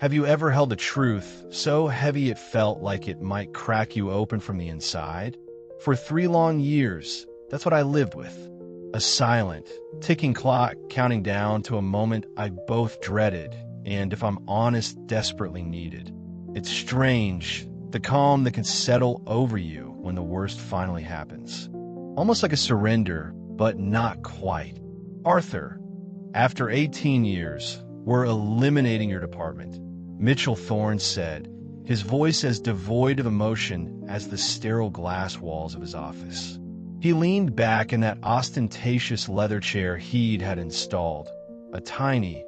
Have you ever held a truth so heavy it felt like it might crack you open from the inside? For 3 long years, that's what I lived with. A silent, ticking clock counting down to a moment I both dreaded and, if I'm honest, desperately needed. It's strange, the calm that can settle over you when the worst finally happens. Almost like a surrender, but not quite. Arthur, after 18 years, we're eliminating your department, Mitchell Thorne said, his voice as devoid of emotion as the sterile glass walls of his office. He leaned back in that ostentatious leather chair he'd had installed, a tiny,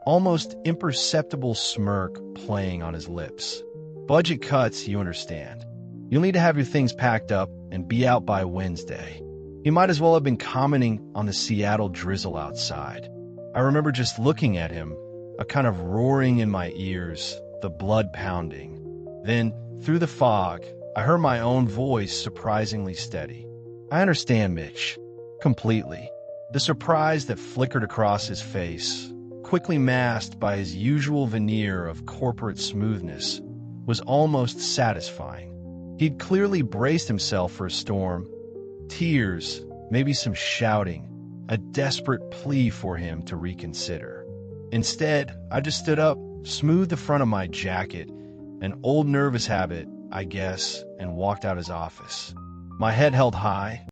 almost imperceptible smirk playing on his lips. Budget cuts, you understand. You'll need to have your things packed up and be out by Wednesday. He might as well have been commenting on the Seattle drizzle outside. I remember just looking at him, a kind of roaring in my ears, the blood pounding. Then, through the fog, I heard my own voice surprisingly steady. I understand, Mitch. Completely. The surprise that flickered across his face, quickly masked by his usual veneer of corporate smoothness, was almost satisfying. He'd clearly braced himself for a storm. Tears, maybe some shouting, a desperate plea for him to reconsider. Instead, I just stood up, smoothed the front of my jacket, an old nervous habit, I guess, and walked out his office. My head held high,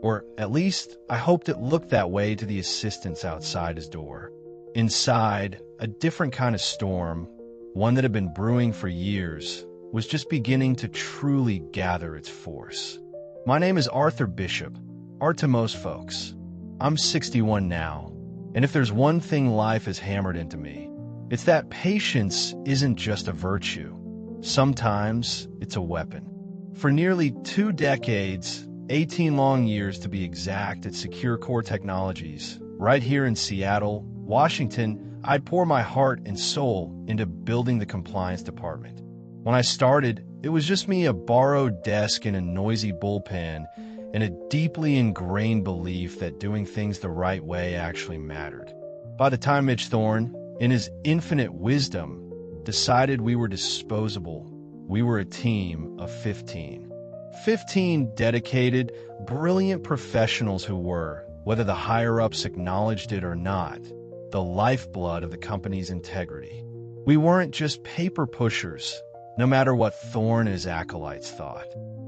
or at least I hoped it looked that way to the assistants outside his door. Inside, a different kind of storm, one that had been brewing for years, was just beginning to truly gather its force. My name is Arthur Bishop, Art to most folks. I'm 61 now, and if there's one thing life has hammered into me, it's that patience isn't just a virtue. Sometimes it's a weapon. For nearly 2 decades, 18 long years to be exact at Secure Core Technologies, right here in Seattle, Washington, I'd pour my heart and soul into building the compliance department. When I started, it was just me, a borrowed desk and a noisy bullpen, and a deeply ingrained belief that doing things the right way actually mattered. By the time Mitch Thorne, in his infinite wisdom, decided we were disposable, we were a team of 15. 15 dedicated, brilliant professionals who were, whether the higher-ups acknowledged it or not, the lifeblood of the company's integrity. We weren't just paper pushers, no matter what Thorne and his acolytes thought.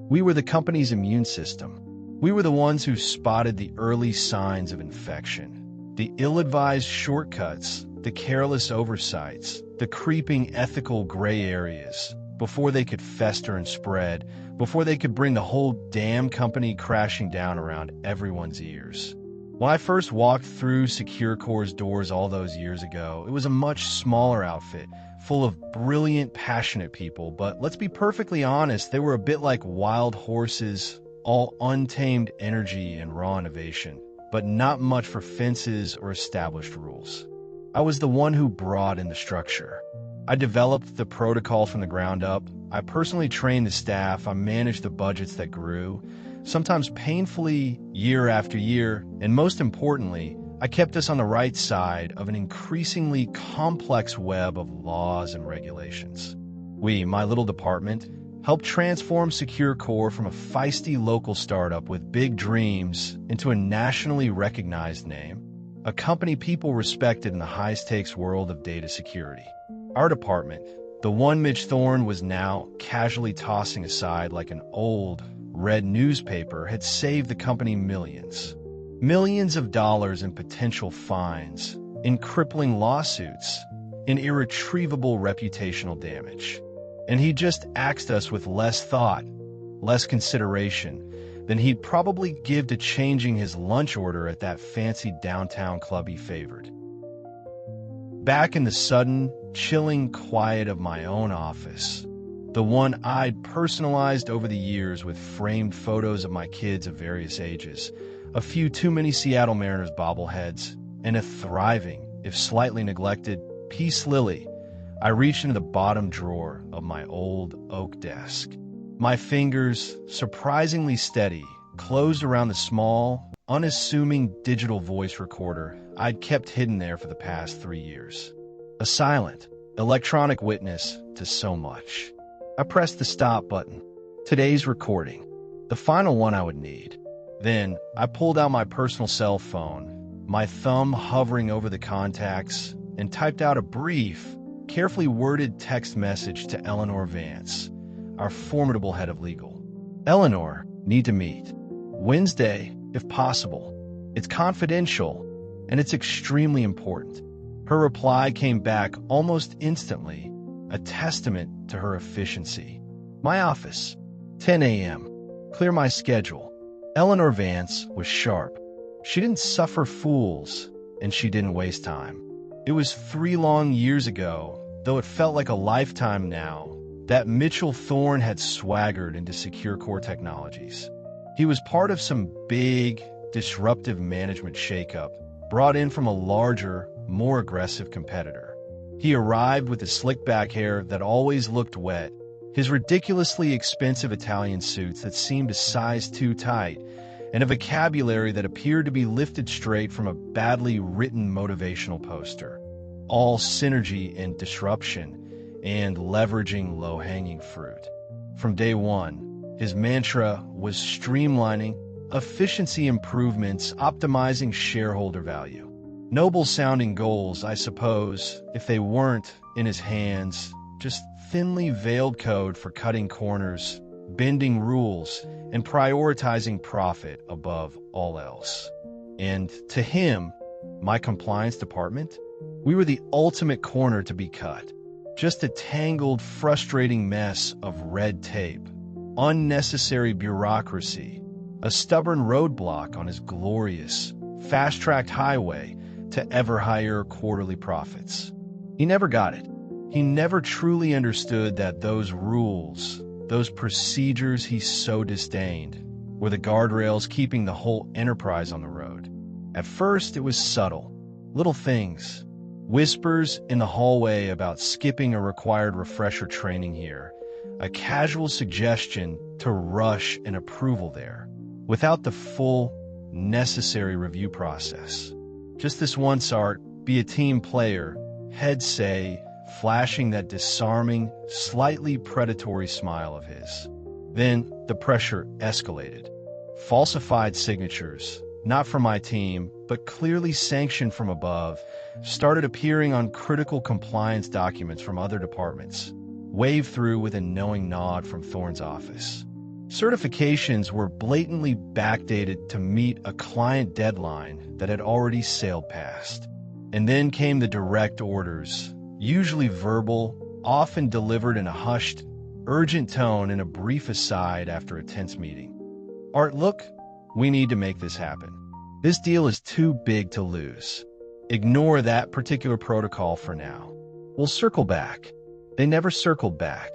We were the company's immune system. We were the ones who spotted the early signs of infection, the ill-advised shortcuts, the careless oversights, the creeping ethical gray areas, before they could fester and spread, before they could bring the whole damn company crashing down around everyone's ears. When I first walked through Secure Core's doors all those years ago, it was a much smaller outfit, full of brilliant, passionate people, but let's be perfectly honest, they were a bit like wild horses, all untamed energy and raw innovation, but not much for fences or established rules. I was the one who brought in the structure. I developed the protocol from the ground up. I personally trained the staff. I managed the budgets that grew, sometimes painfully year after year, and most importantly, I kept us on the right side of an increasingly complex web of laws and regulations. We, my little department, helped transform Secure Core from a feisty local startup with big dreams into a nationally recognized name, a company people respected in the high-stakes world of data security. Our department, the one Mitch Thorne was now casually tossing aside like an old, red newspaper, had saved the company millions. Millions of dollars in potential fines, in crippling lawsuits, in irretrievable reputational damage. And he just axed us with less thought, less consideration, than he'd probably give to changing his lunch order at that fancy downtown club he favored. Back in the sudden, chilling quiet of my own office, the one I'd personalized over the years with framed photos of my kids of various ages, a few too many Seattle Mariners bobbleheads, and a thriving, if slightly neglected, peace lily, I reached into the bottom drawer of my old oak desk. My fingers, surprisingly steady, closed around the small, unassuming digital voice recorder I'd kept hidden there for the past 3 years. A silent, electronic witness to so much. I pressed the stop button. Today's recording, the final one I would need. Then I pulled out my personal cell phone, my thumb hovering over the contacts, and typed out a brief, carefully worded text message to Eleanor Vance, our formidable head of legal. Eleanor, need to meet. Wednesday, if possible. It's confidential, and it's extremely important. Her reply came back almost instantly, a testament to her efficiency. My office, 10 a.m. Clear my schedule. Eleanor Vance was sharp. She didn't suffer fools, and she didn't waste time. It was 3 long years ago, though it felt like a lifetime now, that Mitchell Thorne had swaggered into Secure Core Technologies. He was part of some big, disruptive management shakeup, brought in from a larger, more aggressive competitor. He arrived with his slick back hair that always looked wet, his ridiculously expensive Italian suits that seemed a size too tight, and a vocabulary that appeared to be lifted straight from a badly written motivational poster. All synergy and disruption, and leveraging low-hanging fruit. From day one, his mantra was streamlining, efficiency improvements, optimizing shareholder value. Noble-sounding goals, I suppose, if they weren't, in his hands, just thinly veiled code for cutting corners, bending rules, and prioritizing profit above all else. And to him, my compliance department, we were the ultimate corner to be cut. Just a tangled, frustrating mess of red tape, unnecessary bureaucracy, a stubborn roadblock on his glorious, fast-tracked highway to ever higher quarterly profits. He never got it. He never truly understood that those rules, those procedures he so disdained, were the guardrails keeping the whole enterprise on the road. At first, it was subtle, little things, whispers in the hallway about skipping a required refresher training here, a casual suggestion to rush an approval there, without the full, necessary review process. Just this once, Art, be a team player, head say, flashing that disarming, slightly predatory smile of his. Then the pressure escalated. Falsified signatures, not from my team, but clearly sanctioned from above, started appearing on critical compliance documents from other departments, waved through with a knowing nod from Thorne's office. Certifications were blatantly backdated to meet a client deadline that had already sailed past. And then came the direct orders, usually verbal, often delivered in a hushed, urgent tone and a brief aside after a tense meeting. Art, look, we need to make this happen. This deal is too big to lose. Ignore that particular protocol for now. We'll circle back. They never circled back.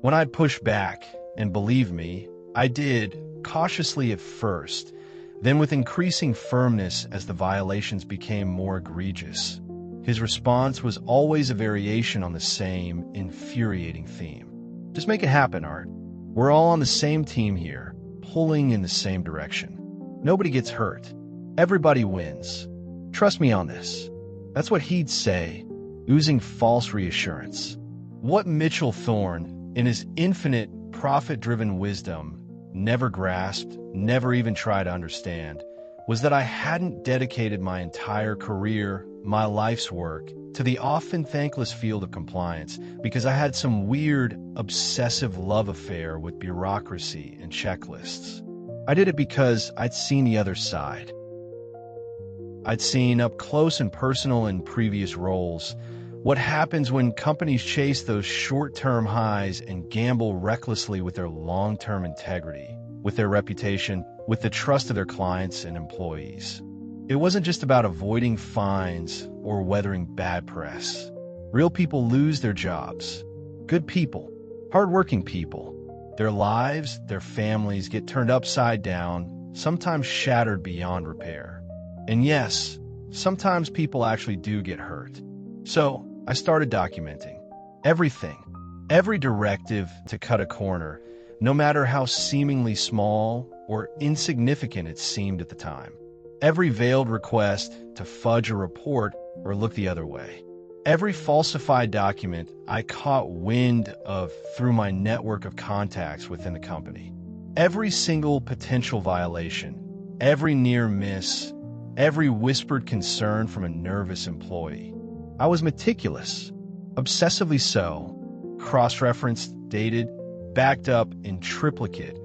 When I'd push back, and believe me, I did, cautiously at first, then with increasing firmness as the violations became more egregious. His response was always a variation on the same infuriating theme. Just make it happen, Art. We're all on the same team here, pulling in the same direction. Nobody gets hurt. Everybody wins. Trust me on this. That's what he'd say, oozing false reassurance. What Mitchell Thorne, in his infinite, profit-driven wisdom, never grasped, never even tried to understand, was that I hadn't dedicated my entire career, my life's work, to the often thankless field of compliance because I had some weird, obsessive love affair with bureaucracy and checklists. I did it because I'd seen the other side. I'd seen up close and personal in previous roles what happens when companies chase those short-term highs and gamble recklessly with their long-term integrity, with their reputation, with the trust of their clients and employees. It wasn't just about avoiding fines or weathering bad press. Real people lose their jobs. Good people, hardworking people. Their lives, their families get turned upside down, sometimes shattered beyond repair. And yes, sometimes people actually do get hurt. So I started documenting everything, every directive to cut a corner, no matter how seemingly small or insignificant it seemed at the time. Every veiled request to fudge a report or look the other way. Every falsified document I caught wind of through my network of contacts within the company. Every single potential violation, every near miss, every whispered concern from a nervous employee. I was meticulous, obsessively so, cross-referenced, dated, backed up in triplicate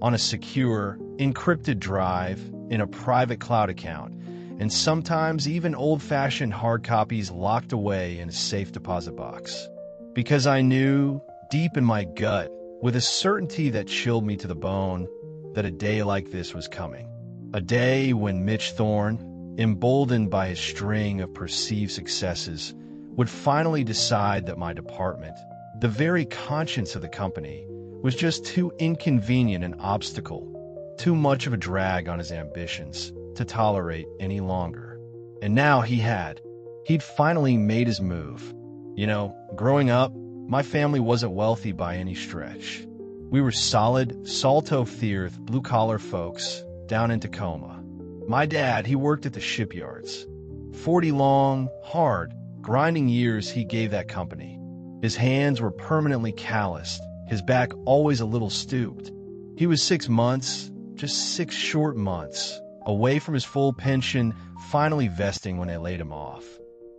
on a secure, encrypted drive in a private cloud account, and sometimes even old-fashioned hard copies locked away in a safe deposit box. Because I knew, deep in my gut, with a certainty that chilled me to the bone, that a day like this was coming. A day when Mitch Thorne, emboldened by his string of perceived successes, would finally decide that my department, the very conscience of the company, was just too inconvenient an obstacle, too much of a drag on his ambitions to tolerate any longer. And now he'd finally made his move. You know, growing up, my family wasn't wealthy by any stretch. We were solid, salt-o'-the-earth, blue-collar folks down in Tacoma. My dad, he worked at the shipyards. 40 long, hard, grinding years he gave that company. His hands were permanently calloused, his back always a little stooped. He was 6 months, just 6 short months, away from his full pension finally vesting when they laid him off.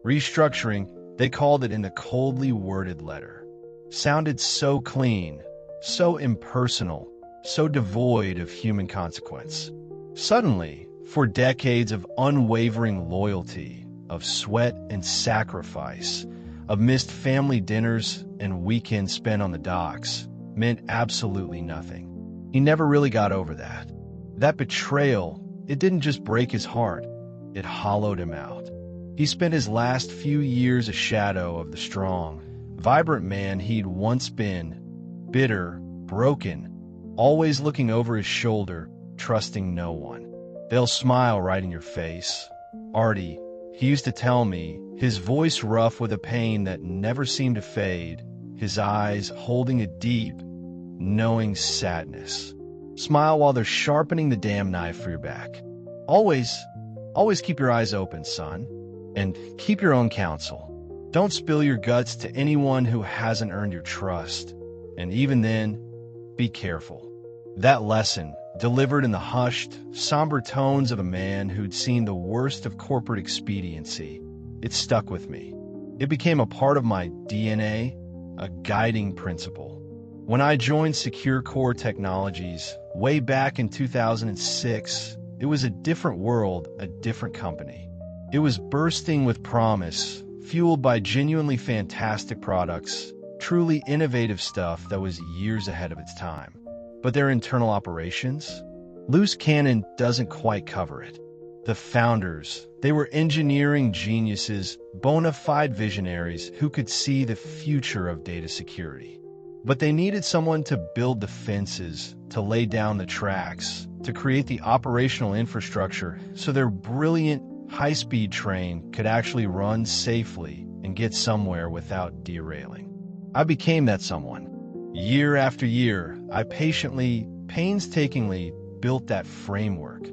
Restructuring, they called it in the coldly worded letter. Sounded so clean, so impersonal, so devoid of human consequence. Suddenly, for decades of unwavering loyalty, of sweat and sacrifice, of missed family dinners and weekends spent on the docks, meant absolutely nothing. He never really got over that. That betrayal, it didn't just break his heart, it hollowed him out. He spent his last few years a shadow of the strong, vibrant man he'd once been, bitter, broken, always looking over his shoulder, trusting no one. They'll smile right in your face. Artie, he used to tell me, his voice rough with a pain that never seemed to fade, his eyes holding a deep, knowing sadness. Smile while they're sharpening the damn knife for your back. Always keep your eyes open, son. And keep your own counsel. Don't spill your guts to anyone who hasn't earned your trust. And even then, be careful. That lesson, delivered in the hushed, somber tones of a man who'd seen the worst of corporate expediency, it stuck with me. It became a part of my DNA, a guiding principle. When I joined Secure Core Technologies way back in 2006, it was a different world, a different company. It was bursting with promise, fueled by genuinely fantastic products, truly innovative stuff that was years ahead of its time. But their internal operations? Loose cannon doesn't quite cover it. The founders, they were engineering geniuses, bona fide visionaries who could see the future of data security. But they needed someone to build the fences, to lay down the tracks, to create the operational infrastructure so their brilliant, high-speed train could actually run safely and get somewhere without derailing. I became that someone. Year after year, I painstakingly built that framework.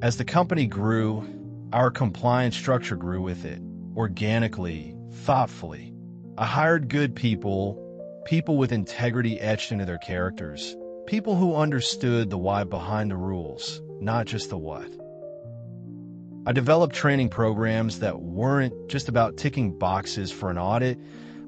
As the company grew, our compliance structure grew with it, organically, thoughtfully. I hired good people with integrity etched into their characters, people who understood the why behind the rules, not just the what. I developed training programs that weren't just about ticking boxes for an audit,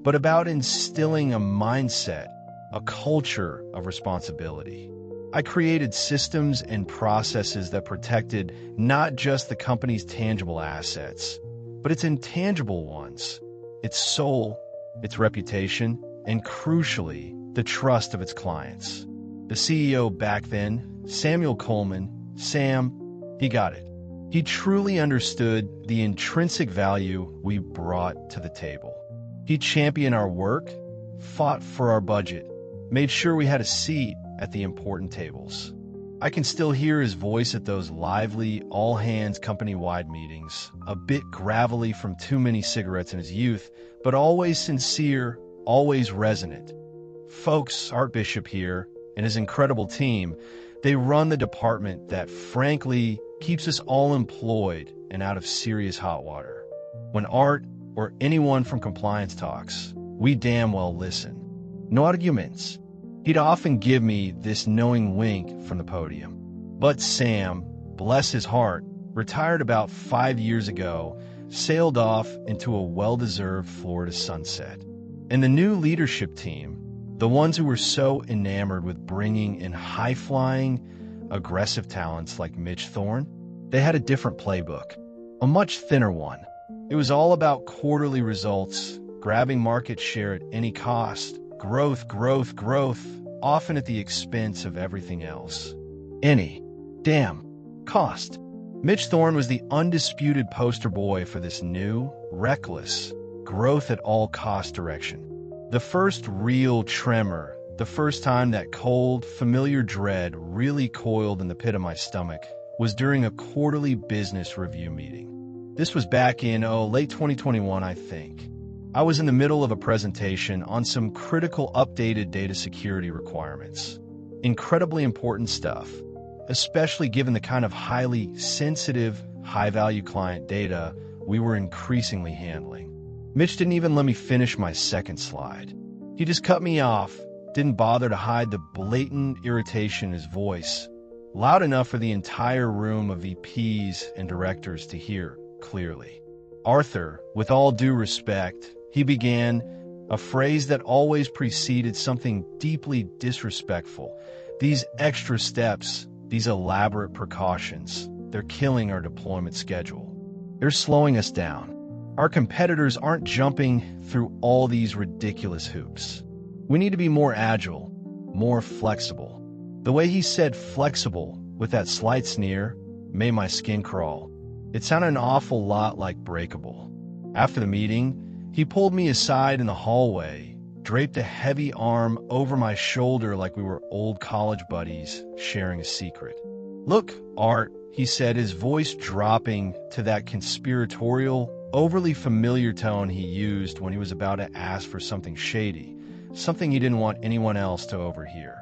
but about instilling a mindset, a culture of responsibility. I created systems and processes that protected not just the company's tangible assets, but its intangible ones, its soul, its reputation, and crucially, the trust of its clients. The CEO back then, Samuel Coleman, Sam, he got it. He truly understood the intrinsic value we brought to the table. He championed our work, fought for our budget, made sure we had a seat at the important tables. I can still hear his voice at those lively, all-hands company-wide meetings, a bit gravelly from too many cigarettes in his youth, but always sincere, always resonant. Folks, Art Bishop here, and his incredible team, they run the department that, frankly, keeps us all employed and out of serious hot water. When Art, or anyone from compliance talks, we damn well listen. No arguments. He'd often give me this knowing wink from the podium. But Sam, bless his heart, retired about 5 years ago, sailed off into a well-deserved Florida sunset. And the new leadership team, the ones who were so enamored with bringing in high-flying, aggressive talents like Mitch Thorne, they had a different playbook, a much thinner one. It was all about quarterly results, grabbing market share at any cost, growth, growth, growth, often at the expense of everything else. Any damn cost. Mitch Thorne was the undisputed poster boy for this new, reckless, growth at all cost direction. The first real tremor, the first time that cold, familiar dread really coiled in the pit of my stomach, was during a quarterly business review meeting. This was back in, late 2021, I think. I was in the middle of a presentation on some critical updated data security requirements. Incredibly important stuff, especially given the kind of highly sensitive, high-value client data we were increasingly handling. Mitch didn't even let me finish my second slide. He just cut me off, didn't bother to hide the blatant irritation in his voice, loud enough for the entire room of VPs and directors to hear clearly. Arthur, with all due respect, he began, a phrase that always preceded something deeply disrespectful. These extra steps, these elaborate precautions, they're killing our deployment schedule. They're slowing us down. Our competitors aren't jumping through all these ridiculous hoops. We need to be more agile, more flexible. The way he said flexible with that slight sneer made my skin crawl. It sounded an awful lot like breakable. After the meeting, he pulled me aside in the hallway, draped a heavy arm over my shoulder like we were old college buddies sharing a secret. "Look, Art," he said, his voice dropping to that conspiratorial, overly familiar tone he used when he was about to ask for something shady, something he didn't want anyone else to overhear.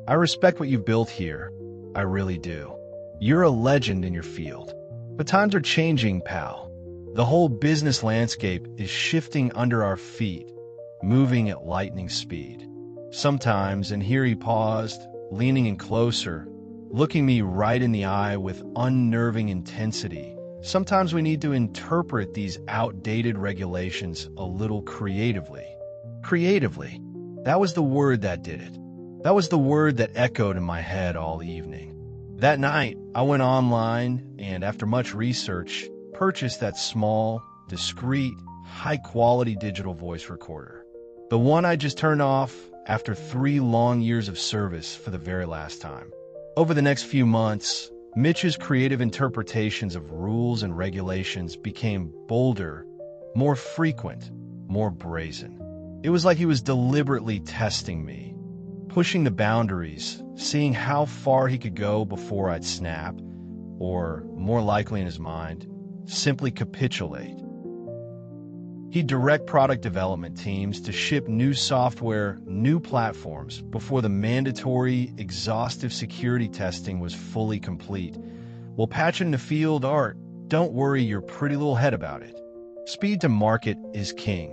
"I respect what you've built here. I really do. You're a legend in your field. But times are changing, pal. The whole business landscape is shifting under our feet, moving at lightning speed. Sometimes," and here he paused, leaning in closer, looking me right in the eye with unnerving intensity, "sometimes we need to interpret these outdated regulations a little creatively." Creatively. That was the word that did it. That was the word that echoed in my head all evening. That night, I went online and, after much research, purchased that small, discreet, high-quality digital voice recorder. The one I just turned off after 3 long years of service for the very last time. Over the next few months, Mitch's creative interpretations of rules and regulations became bolder, more frequent, more brazen. It was like he was deliberately testing me, pushing the boundaries, seeing how far he could go before I'd snap, or, more likely in his mind, simply capitulate. He'd direct product development teams to ship new software, new platforms, before the mandatory, exhaustive security testing was fully complete. "We'll patch in the field, Art. Don't worry your pretty little head about it. Speed to market is king."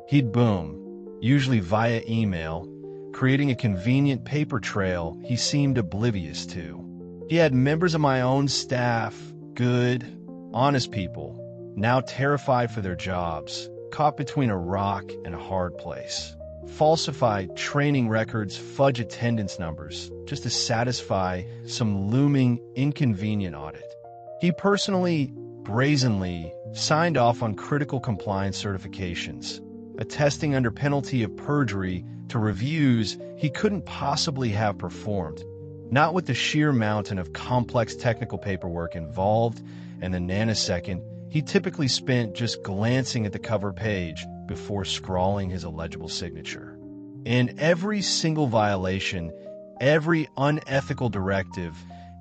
He'd boom, usually via email, creating a convenient paper trail he seemed oblivious to. He had members of my own staff, good, honest people, now terrified for their jobs, caught between a rock and a hard place. Falsify training records, fudge attendance numbers, just to satisfy some looming inconvenient audit. He personally, brazenly, signed off on critical compliance certifications, attesting under penalty of perjury to reviews he couldn't possibly have performed, not with the sheer mountain of complex technical paperwork involved and the nanosecond he typically spent just glancing at the cover page before scrawling his illegible signature. In every single violation, every unethical directive,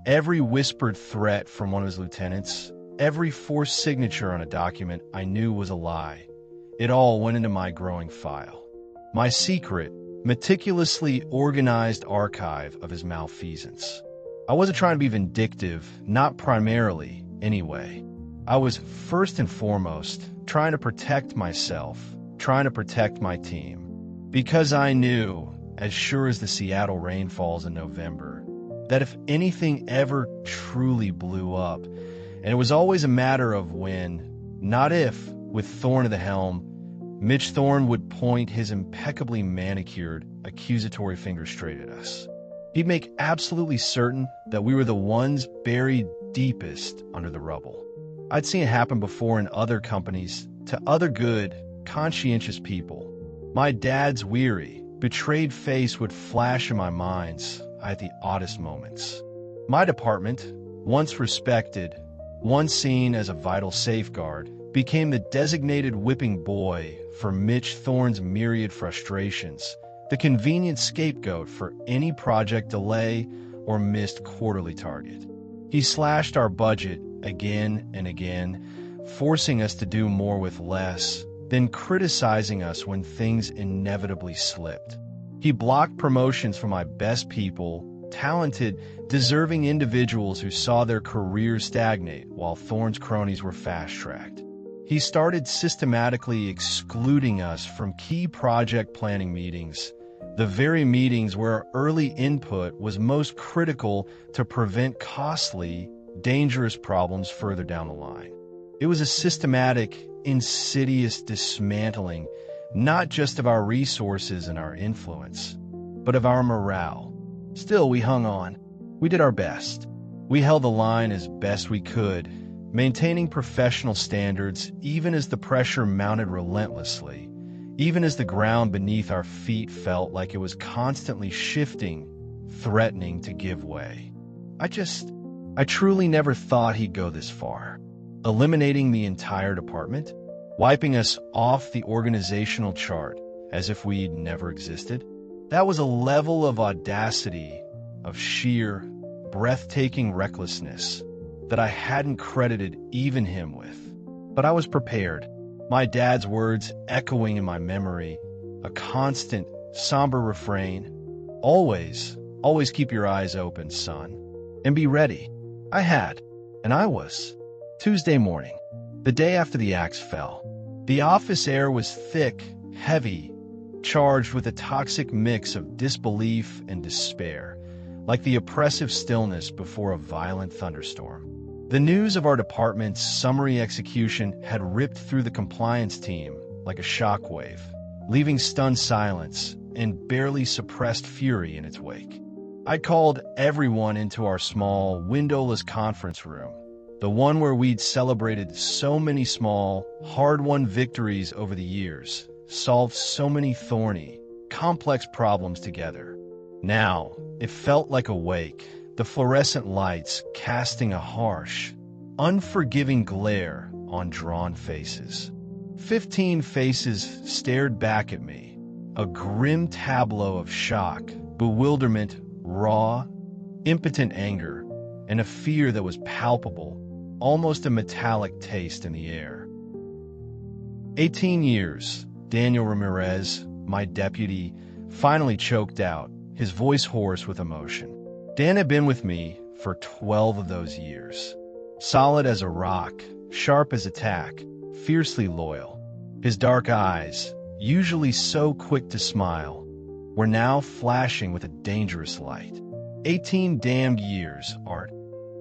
every whispered threat from one of his lieutenants, every forced signature on a document I knew was a lie, it all went into my growing file. My secret, meticulously organized archive of his malfeasance. I wasn't trying to be vindictive, not primarily, anyway. I was first and foremost trying to protect myself, trying to protect my team. Because I knew, as sure as the Seattle rain falls in November, that if anything ever truly blew up, and it was always a matter of when, not if, with Thorne at the helm, Mitch Thorne would point his impeccably manicured, accusatory finger straight at us. He'd make absolutely certain that we were the ones buried deepest under the rubble. I'd seen it happen before in other companies to other good, conscientious people. My dad's weary, betrayed face would flash in my mind's eye at the oddest moments. My department, once respected, once seen as a vital safeguard, became the designated whipping boy for Mitch Thorne's myriad frustrations, the convenient scapegoat for any project delay or missed quarterly target. He slashed our budget again and again, forcing us to do more with less, then criticizing us when things inevitably slipped. He blocked promotions for my best people, talented, deserving individuals who saw their careers stagnate while Thorne's cronies were fast-tracked. He started systematically excluding us from key project planning meetings, the very meetings where our early input was most critical to prevent costly, dangerous problems further down the line. It was a systematic, insidious dismantling, not just of our resources and our influence, but of our morale. Still, we hung on. We did our best. We held the line as best we could, maintaining professional standards even as the pressure mounted relentlessly, even as the ground beneath our feet felt like it was constantly shifting, threatening to give way. I truly never thought he'd go this far. Eliminating the entire department, wiping us off the organizational chart as if we'd never existed. That was a level of audacity, of sheer, breathtaking recklessness that I hadn't credited even him with. But I was prepared, my dad's words echoing in my memory, a constant, somber refrain. Always keep your eyes open, son, and be ready. I had, and I was. Tuesday morning, the day after the axe fell. The office air was thick, heavy, charged with a toxic mix of disbelief and despair, like the oppressive stillness before a violent thunderstorm. The news of our department's summary execution had ripped through the compliance team like a shockwave, leaving stunned silence and barely suppressed fury in its wake. I called everyone into our small, windowless conference room, the one where we'd celebrated so many small, hard-won victories over the years, solved so many thorny, complex problems together. Now, it felt like a wake, the fluorescent lights casting a harsh, unforgiving glare on drawn faces. 15 faces stared back at me, a grim tableau of shock, bewilderment, raw, impotent anger, and a fear that was palpable, almost a metallic taste in the air. 18 years, Daniel Ramirez, my deputy, finally choked out, his voice hoarse with emotion. Dan had been with me for 12 of those years. Solid as a rock, sharp as a tack, fiercely loyal. His dark eyes, usually so quick to smile, were now flashing with a dangerous light. 18 damned years, Art.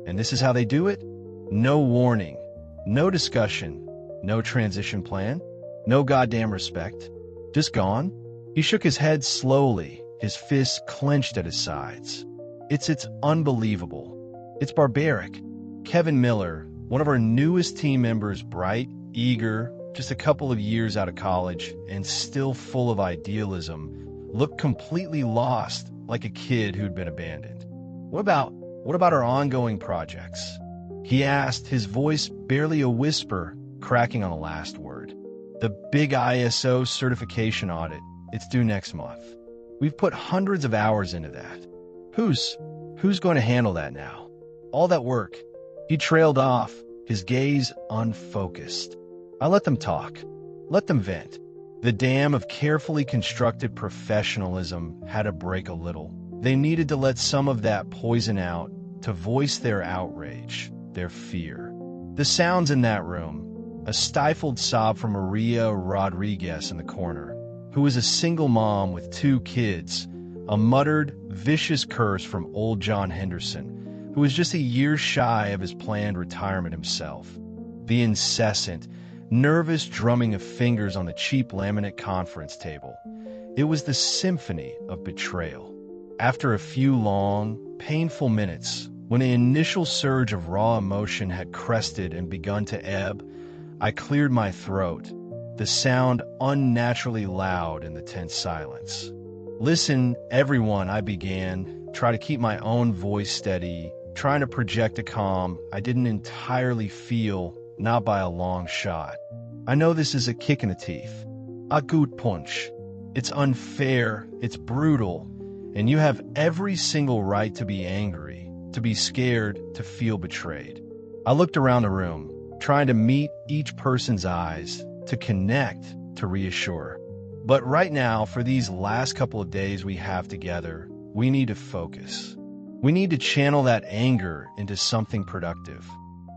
And this is how they do it? No warning, no discussion, no transition plan, no goddamn respect. Just gone? He shook his head slowly, his fists clenched at his sides. It's unbelievable. It's barbaric. Kevin Miller, one of our newest team members, bright, eager, just a couple of years out of college, and still full of idealism, looked completely lost, like a kid who'd been abandoned. What about our ongoing projects? He asked, his voice barely a whisper, cracking on the last word. The big ISO certification audit, it's due next month. We've put hundreds of hours into that. Who's going to handle that now? All that work. He trailed off, his gaze unfocused. I let them talk. Let them vent. The dam of carefully constructed professionalism had to break a little. They needed to let some of that poison out to voice their outrage, their fear. The sounds in that room, A stifled sob from Maria Rodriguez in the corner, who was a single mom with 2 kids, a muttered, vicious curse from old John Henderson, who was just a year shy of his planned retirement himself. The incessant, nervous drumming of fingers on the cheap laminate conference table. It was the symphony of betrayal. After a few long, painful minutes, when the initial surge of raw emotion had crested and begun to ebb, I cleared my throat, the sound unnaturally loud in the tense silence. "Listen, everyone," I began, try to keep my own voice steady, trying to project a calm I didn't entirely feel, not by a long shot. "I know this is a kick in the teeth, a good punch. It's unfair, it's brutal, and you have every single right to be angry, to be scared, to feel betrayed." I looked around the room, trying to meet each person's eyes, to connect, to reassure. But right now, for these last couple of days we have together, we need to focus. We need to channel that anger into something productive.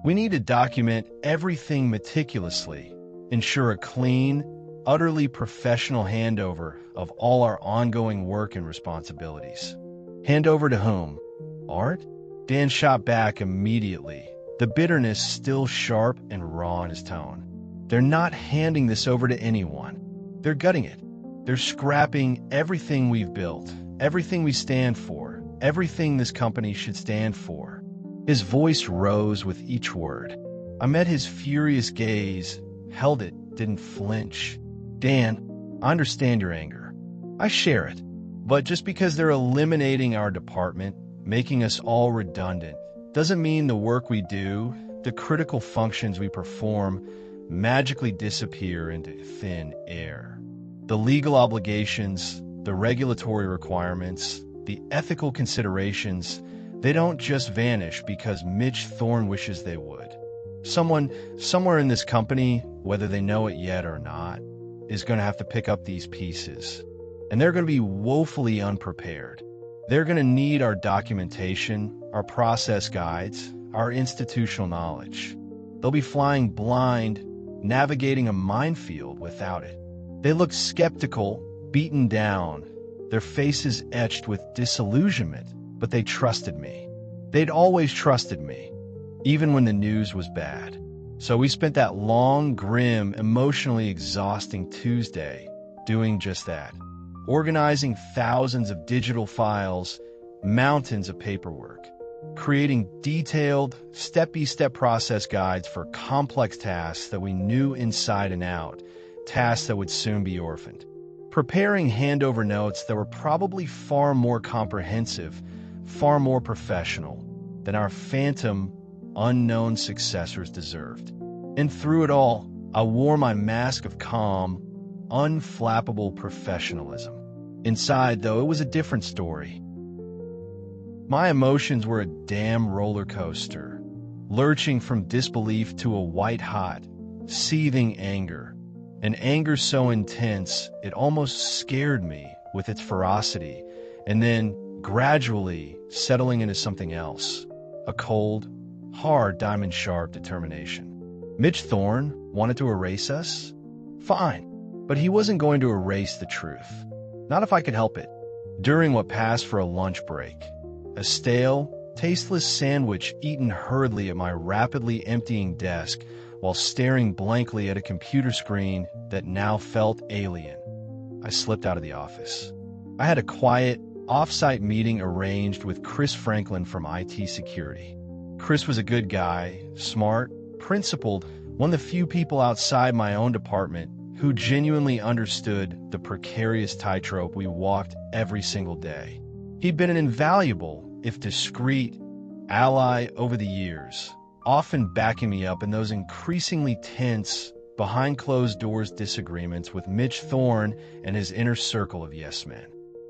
We need to document everything meticulously, ensure a clean, utterly professional handover of all our ongoing work and responsibilities. Hand over to whom? Art? Dan shot back immediately, the bitterness still sharp and raw in his tone. They're not handing this over to anyone. They're gutting it. They're scrapping everything we've built, everything we stand for, everything this company should stand for. His voice rose with each word. I met his furious gaze, held it, didn't flinch. "Dan, I understand your anger. I share it. But just because they're eliminating our department, making us all redundant, doesn't mean the work we do, the critical functions we perform, magically disappear into thin air. The legal obligations, the regulatory requirements, the ethical considerations, they don't just vanish because Mitch Thorne wishes they would. Someone, somewhere in this company, whether they know it yet or not, is going to have to pick up these pieces. And they're going to be woefully unprepared. They're going to need our documentation, our process guides, our institutional knowledge. They'll be flying blind, navigating a minefield without it. They looked skeptical, beaten down, their faces etched with disillusionment, but they trusted me. They'd always trusted me, even when the news was bad. So we spent that long, grim, emotionally exhausting Tuesday doing just that. Organizing thousands of digital files, mountains of paperwork, creating detailed, step-by-step process guides for complex tasks that we knew inside and out, tasks that would soon be orphaned. Preparing handover notes that were probably far more comprehensive, far more professional than our phantom, unknown successors deserved. And through it all, I wore my mask of calm, unflappable professionalism. Inside, though, it was a different story. My emotions were a damn roller coaster, lurching from disbelief to a white-hot, seething anger. An anger so intense, it almost scared me with its ferocity, and then, gradually, settling into something else. A cold, hard, diamond-sharp determination. Mitch Thorne wanted to erase us? Fine, but he wasn't going to erase the truth. Not if I could help it. During what passed for a lunch break, a stale, tasteless sandwich eaten hurriedly at my rapidly emptying desk while staring blankly at a computer screen that now felt alien, I slipped out of the office. I had a quiet, off-site meeting arranged with Chris Franklin from IT Security. Chris was a good guy, smart, principled, one of the few people outside my own department who genuinely understood the precarious tightrope we walked every single day. He'd been an invaluable, if discreet, ally over the years, often backing me up in those increasingly tense, behind-closed-doors disagreements with Mitch Thorne and his inner circle of yes-men.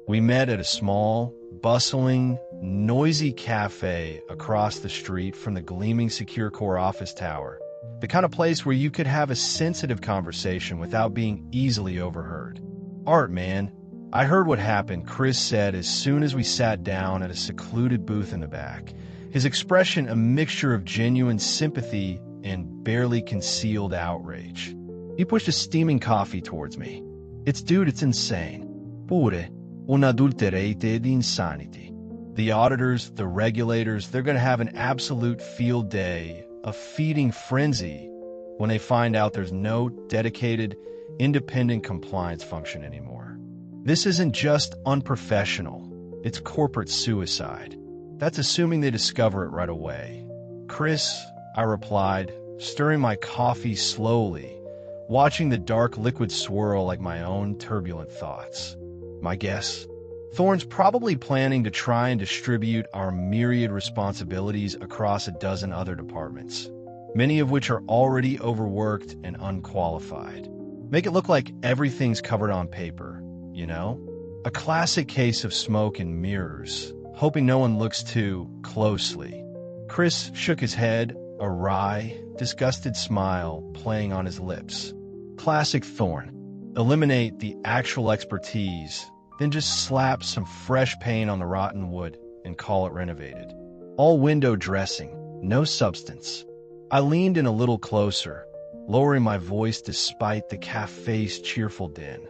We met at a small, bustling, noisy cafe across the street from the gleaming Secure Core office tower, the kind of place where you could have a sensitive conversation without being easily overheard. "Art, man, I heard what happened," Chris said as soon as we sat down at a secluded booth in the back, his expression a mixture of genuine sympathy and barely concealed outrage. He pushed a steaming coffee towards me. Dude, it's insane. Pure un'adulterated insanity. The auditors, the regulators, they're going to have an absolute field day, a feeding frenzy, when they find out there's no dedicated, independent compliance function anymore. This isn't just unprofessional, it's corporate suicide. That's assuming they discover it right away. Chris, I replied, stirring my coffee slowly, watching the dark liquid swirl like my own turbulent thoughts. My guess? Thorne's probably planning to try and distribute our myriad responsibilities across a dozen other departments, many of which are already overworked and unqualified. Make it look like everything's covered on paper, you know? A classic case of smoke and mirrors, hoping no one looks too closely. Chris shook his head, a wry, disgusted smile playing on his lips. Classic Thorne. Eliminate the actual expertise, then just slap some fresh paint on the rotten wood and call it renovated. All window dressing, no substance. I leaned in a little closer, lowering my voice despite the cafe's cheerful din.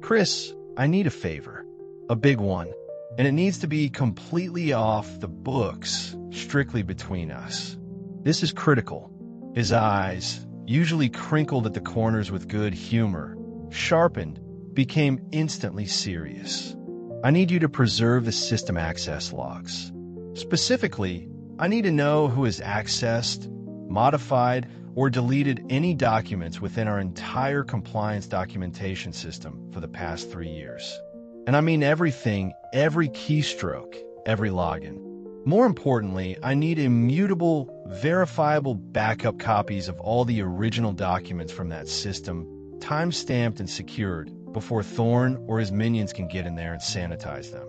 Chris, I need a favor. A big one. And it needs to be completely off the books, strictly between us. This is critical. His eyes, usually crinkled at the corners with good humor, sharpened, became instantly serious. I need you to preserve the system access logs. Specifically, I need to know who has accessed, modified, or deleted any documents within our entire compliance documentation system for the past 3 years. And I mean everything, every keystroke, every login. More importantly, I need immutable, verifiable backup copies of all the original documents from that system, time-stamped and secured, before Thorne or his minions can get in there and sanitize them.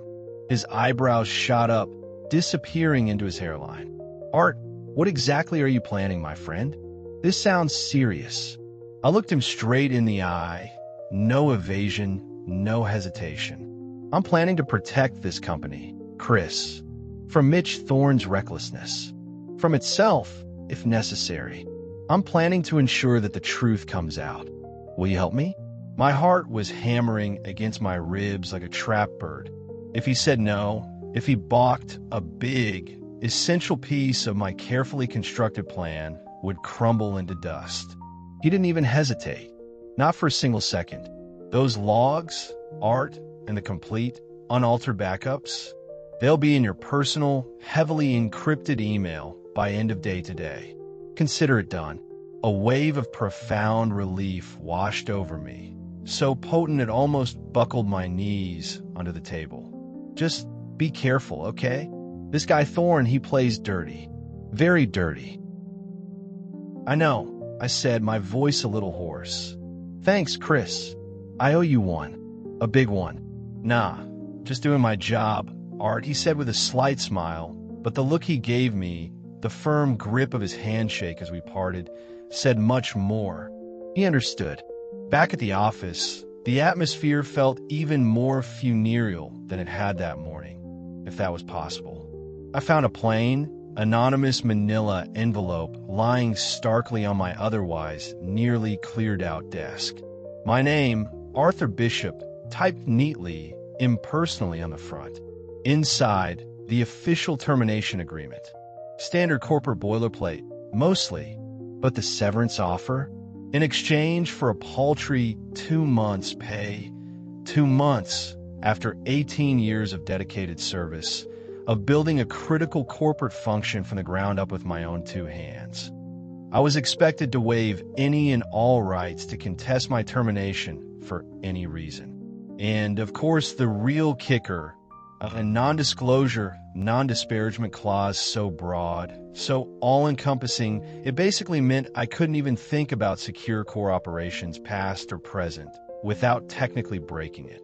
His eyebrows shot up, disappearing into his hairline. Art, what exactly are you planning, my friend? This sounds serious. I looked him straight in the eye. No evasion, no hesitation. I'm planning to protect this company, Chris, from Mitch Thorne's recklessness. From itself, if necessary. I'm planning to ensure that the truth comes out. Will you help me? My heart was hammering against my ribs like a trapped bird. If he said no, if he balked, a big, essential piece of my carefully constructed plan would crumble into dust. He didn't even hesitate. Not for a single second. Those logs, Art, and the complete, unaltered backups, they'll be in your personal, heavily encrypted email by end of day today. Consider it done. A wave of profound relief washed over me, so potent it almost buckled my knees under the table. Just be careful, okay? This guy Thorne, he plays dirty. Very dirty. I know, I said, my voice a little hoarse. Thanks, Chris. I owe you one. A big one. Nah, just doing my job, Art, he said with a slight smile, but the look he gave me, the firm grip of his handshake as we parted, said much more. He understood. Back at the office, the atmosphere felt even more funereal than it had that morning, if that was possible. I found a plain, anonymous manila envelope lying starkly on my otherwise nearly cleared-out desk. My name, Arthur Bishop, typed neatly, impersonally on the front. Inside, the official termination agreement. Standard corporate boilerplate, mostly. But the severance offer? In exchange for a paltry 2 months' pay. 2 months after 18 years of dedicated service, of building a critical corporate function from the ground up with my own 2 hands. I was expected to waive any and all rights to contest my termination for any reason. And, of course, the real kicker, a non-disclosure, non-disparagement clause so broad, so all-encompassing, it basically meant I couldn't even think about secure core operations, past or present, without technically breaking it.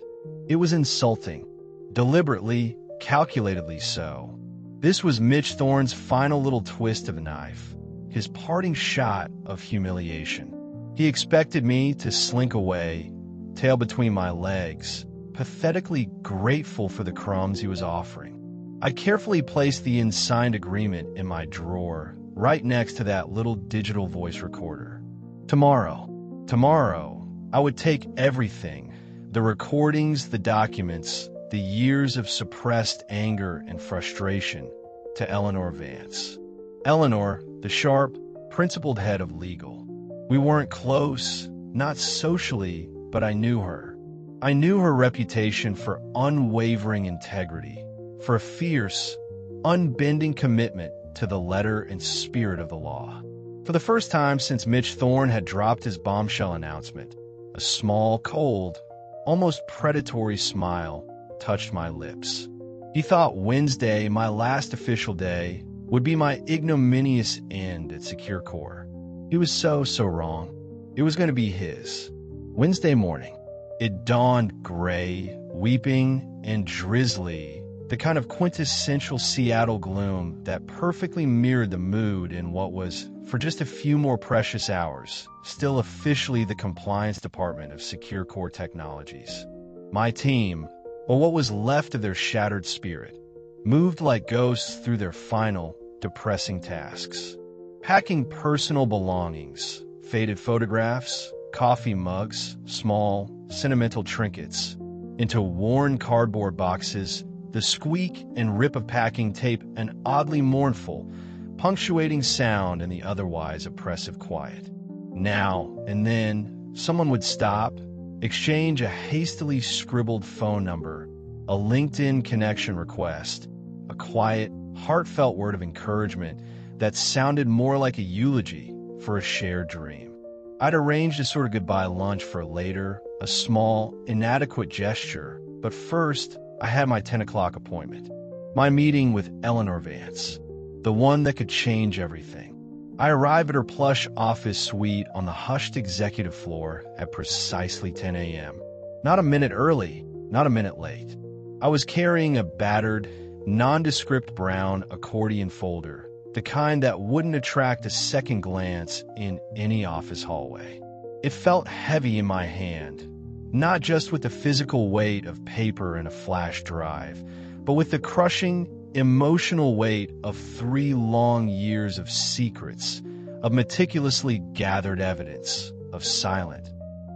It was insulting, deliberately, calculatedly so. This was Mitch Thorne's final little twist of a knife, his parting shot of humiliation. He expected me to slink away, tail between my legs, pathetically grateful for the crumbs he was offering. I carefully placed the unsigned agreement in my drawer, right next to that little digital voice recorder. Tomorrow, I would take everything, the recordings, the documents, the years of suppressed anger and frustration, to Eleanor Vance. Eleanor, the sharp, principled head of legal. We weren't close, not socially, but I knew her. I knew her reputation for unwavering integrity, for a fierce, unbending commitment to the letter and spirit of the law. For the first time since Mitch Thorne had dropped his bombshell announcement, a small, cold, almost predatory smile touched my lips. He thought Wednesday, my last official day, would be my ignominious end at Secure Corps. He was so wrong. It was going to be his. Wednesday morning, it dawned gray, weeping, and drizzly, the kind of quintessential Seattle gloom that perfectly mirrored the mood in what was, for just a few more precious hours, still officially the compliance department of Secure Corps Technologies. My team, or what was left of their shattered spirit, moved like ghosts through their final, depressing tasks. Packing personal belongings, faded photographs, coffee mugs, small, sentimental trinkets, into worn cardboard boxes, the squeak and rip of packing tape an oddly mournful, punctuating sound in the otherwise oppressive quiet. Now and then, someone would stop, exchange a hastily scribbled phone number, a LinkedIn connection request, a quiet, heartfelt word of encouragement that sounded more like a eulogy for a shared dream. I'd arranged a sort of goodbye lunch for later, a small, inadequate gesture, but first, I had my 10 o'clock appointment. My meeting with Eleanor Vance, the one that could change everything. I arrived at her plush office suite on the hushed executive floor at precisely 10 a.m. Not a minute early, not a minute late. I was carrying a battered, nondescript brown accordion folder, the kind that wouldn't attract a second glance in any office hallway. It felt heavy in my hand, not just with the physical weight of paper and a flash drive, but with the crushing, emotional weight of 3 long years of secrets, of meticulously gathered evidence, of silent,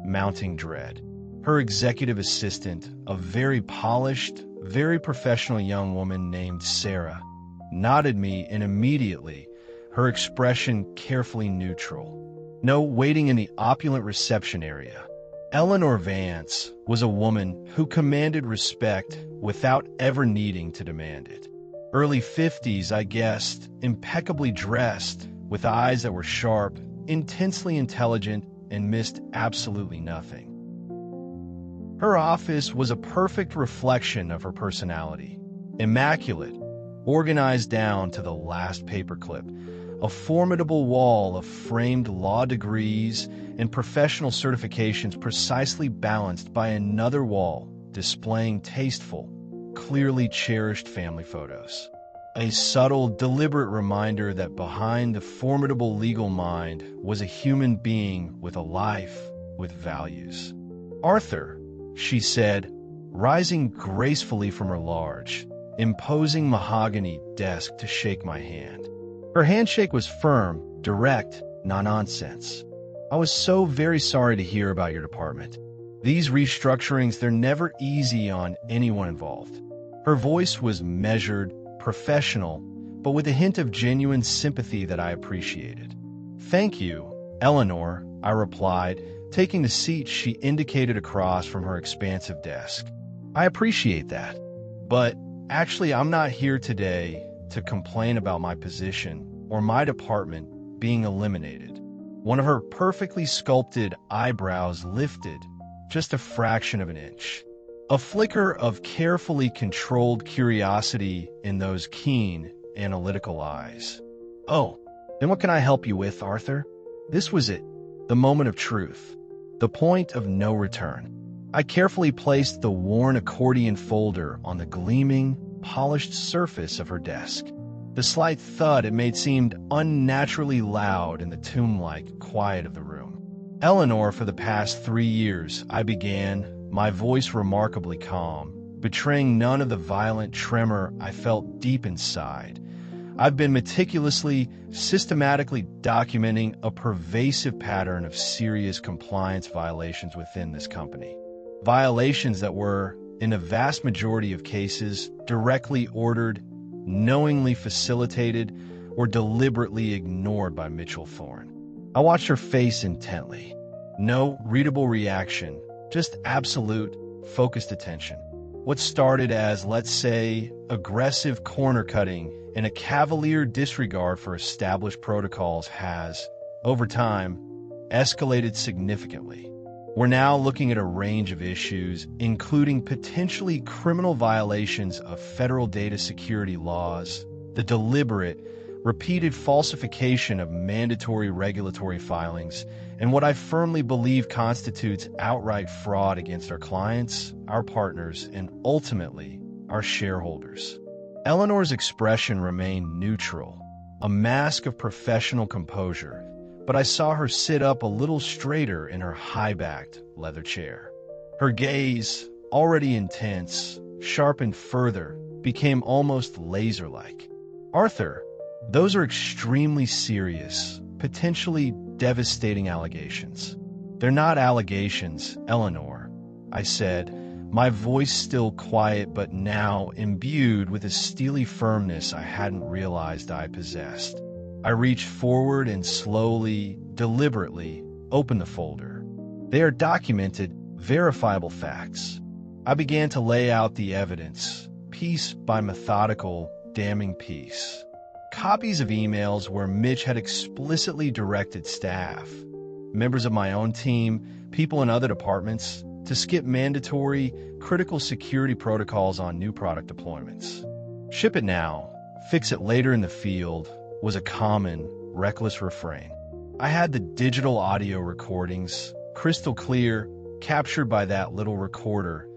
mounting dread. Her executive assistant, a very polished, very professional young woman named Sarah, nodded me, and immediately, her expression carefully neutral. No waiting in the opulent reception area. Eleanor Vance was a woman who commanded respect without ever needing to demand it. Early 50s, I guessed, impeccably dressed, with eyes that were sharp, intensely intelligent, and missed absolutely nothing. Her office was a perfect reflection of her personality. Immaculate, organized down to the last paperclip, a formidable wall of framed law degrees and professional certifications precisely balanced by another wall displaying tasteful, clearly cherished family photos. A subtle, deliberate reminder that behind the formidable legal mind was a human being with a life, with values. "Arthur," she said, rising gracefully from her large, imposing mahogany desk to shake my hand. Her handshake was firm, direct, no-nonsense. "I was so very sorry to hear about your department. These restructurings, they're never easy on anyone involved." Her voice was measured, professional, but with a hint of genuine sympathy that I appreciated. "Thank you, Eleanor," I replied, taking the seat she indicated across from her expansive desk. "I appreciate that. But actually, I'm not here today to complain about my position or my department being eliminated." One of her perfectly sculpted eyebrows lifted just a fraction of an inch. A flicker of carefully controlled curiosity in those keen, analytical eyes. "Oh, then what can I help you with, Arthur?" This was it, the moment of truth, the point of no return. I carefully placed the worn accordion folder on the gleaming, polished surface of her desk. The slight thud it made seemed unnaturally loud in the tomb-like quiet of the room. "Eleanor, for the past 3 years," I began, my voice remarkably calm, betraying none of the violent tremor I felt deep inside. I've been meticulously, systematically documenting a pervasive pattern of serious compliance violations within this company. Violations that were, in a vast majority of cases, directly ordered, knowingly facilitated, or deliberately ignored by Mitchell Thorne. I watched her face intently. No readable reaction, just absolute, focused attention. What started as, let's say, aggressive corner cutting and a cavalier disregard for established protocols has, over time, escalated significantly. We're now looking at a range of issues, including potentially criminal violations of federal data security laws, the deliberate, repeated falsification of mandatory regulatory filings, and what I firmly believe constitutes outright fraud against our clients, our partners, and ultimately, our shareholders. Eleanor's expression remained neutral, a mask of professional composure, but I saw her sit up a little straighter in her high-backed leather chair. Her gaze, already intense, sharpened further, became almost laser-like. "Arthur, those are extremely serious, potentially devastating allegations." "They're not allegations, Eleanor," I said, my voice still quiet but now imbued with a steely firmness I hadn't realized I possessed. I reached forward and slowly, deliberately, opened the folder. They are documented, verifiable facts. I began to lay out the evidence, piece by methodical, damning piece. Copies of emails where Mitch had explicitly directed staff, members of my own team, people in other departments, to skip mandatory, critical security protocols on new product deployments. "Ship it now, fix it later in the field," was a common, reckless refrain. I had the digital audio recordings, crystal clear, captured by that little recorder,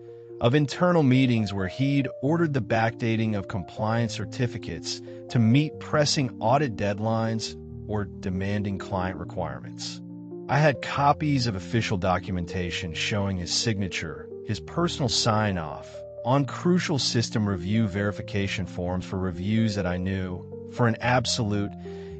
of internal meetings where he'd ordered the backdating of compliance certificates to meet pressing audit deadlines or demanding client requirements. I had copies of official documentation showing his signature, his personal sign-off, on crucial system review verification forms for reviews that I knew, for an absolute,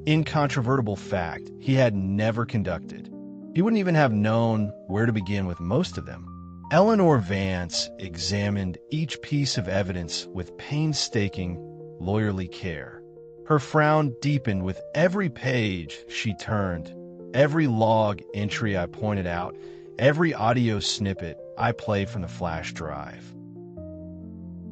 incontrovertible fact, he had never conducted. He wouldn't even have known where to begin with most of them. Eleanor Vance examined each piece of evidence with painstaking, lawyerly care. Her frown deepened with every page she turned, every log entry I pointed out, every audio snippet I played from the flash drive.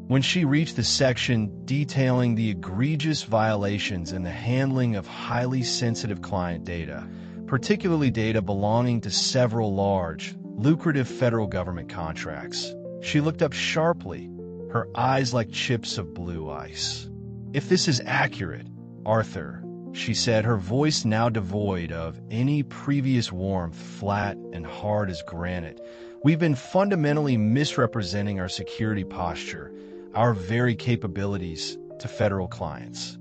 When she reached the section detailing the egregious violations in the handling of highly sensitive client data, particularly data belonging to several large, lucrative federal government contracts, she looked up sharply, her eyes like chips of blue ice. "If this is accurate, Arthur," she said, her voice now devoid of any previous warmth, flat and hard as granite, "we've been fundamentally misrepresenting our security posture, our very capabilities to federal clients.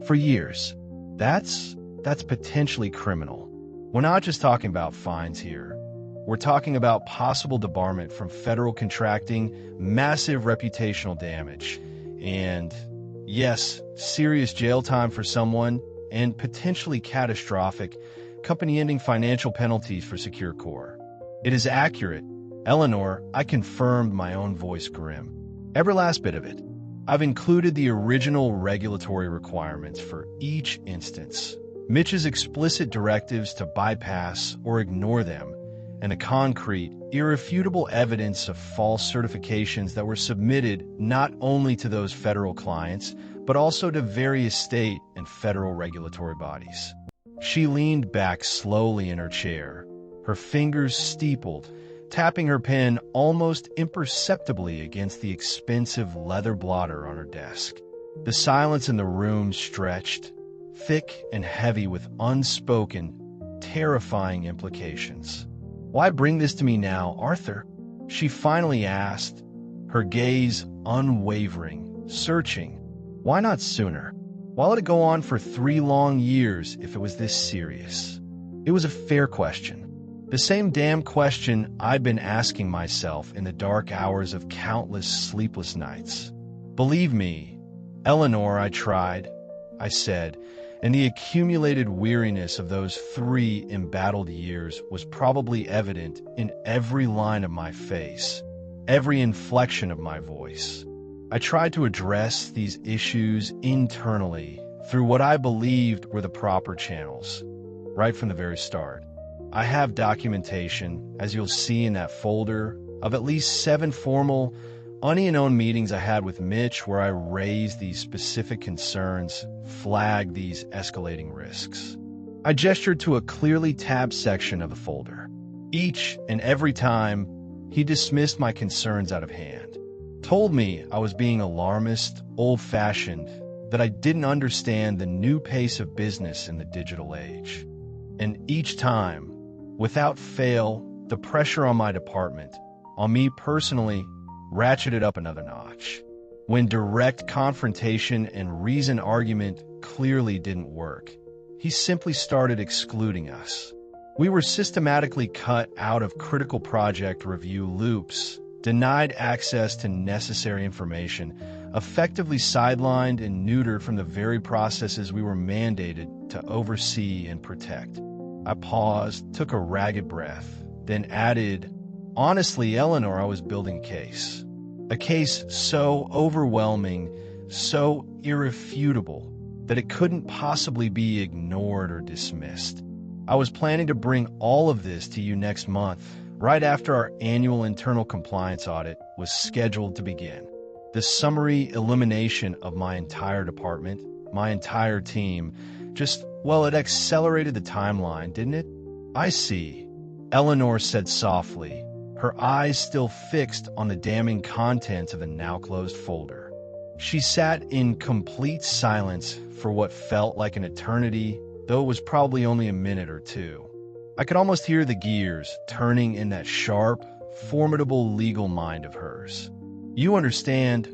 For years. That's potentially criminal. We're not just talking about fines here. We're talking about possible debarment from federal contracting, massive reputational damage, and, yes, serious jail time for someone, and potentially catastrophic, company-ending financial penalties for Secure Core. It is accurate. Eleanor," I confirmed, my own voice grim. "Every last bit of it. I've included the original regulatory requirements for each instance, Mitch's explicit directives to bypass or ignore them, and the concrete, irrefutable evidence of false certifications that were submitted not only to those federal clients, but also to various state and federal regulatory bodies." She leaned back slowly in her chair, her fingers steepled, tapping her pen almost imperceptibly against the expensive leather blotter on her desk. The silence in the room stretched, thick and heavy with unspoken, terrifying implications. "Why bring this to me now, Arthur?" she finally asked, her gaze unwavering, searching. "Why not sooner? Why let it go on for 3 long years if it was this serious?" It was a fair question. The same damn question I'd been asking myself in the dark hours of countless sleepless nights. "Believe me, Eleanor," I tried, I said, and the accumulated weariness of those 3 embattled years was probably evident in every line of my face, every inflection of my voice. I tried to address these issues internally through what I believed were the proper channels, right from the very start. I have documentation, as you'll see in that folder, of at least 7 formal, onion-owned meetings I had with Mitch where I raised these specific concerns, flagged these escalating risks. I gestured to a clearly tabbed section of the folder. Each and every time, he dismissed my concerns out of hand, told me I was being alarmist, old-fashioned, that I didn't understand the new pace of business in the digital age. And each time, without fail, the pressure on my department, on me personally, ratcheted up another notch. When direct confrontation and reasoned argument clearly didn't work, he simply started excluding us. We were systematically cut out of critical project review loops, denied access to necessary information, effectively sidelined and neutered from the very processes we were mandated to oversee and protect. I paused, took a ragged breath, then added, honestly, Eleanor, I was building a case. A case so overwhelming, so irrefutable, that it couldn't possibly be ignored or dismissed. I was planning to bring all of this to you next month, right after our annual internal compliance audit was scheduled to begin. The summary elimination of my entire department, my entire team, it accelerated the timeline, didn't it? I see, Eleanor said softly, her eyes still fixed on the damning contents of the now-closed folder. She sat in complete silence for what felt like an eternity, though it was probably only a minute or two. I could almost hear the gears turning in that sharp, formidable legal mind of hers. You understand,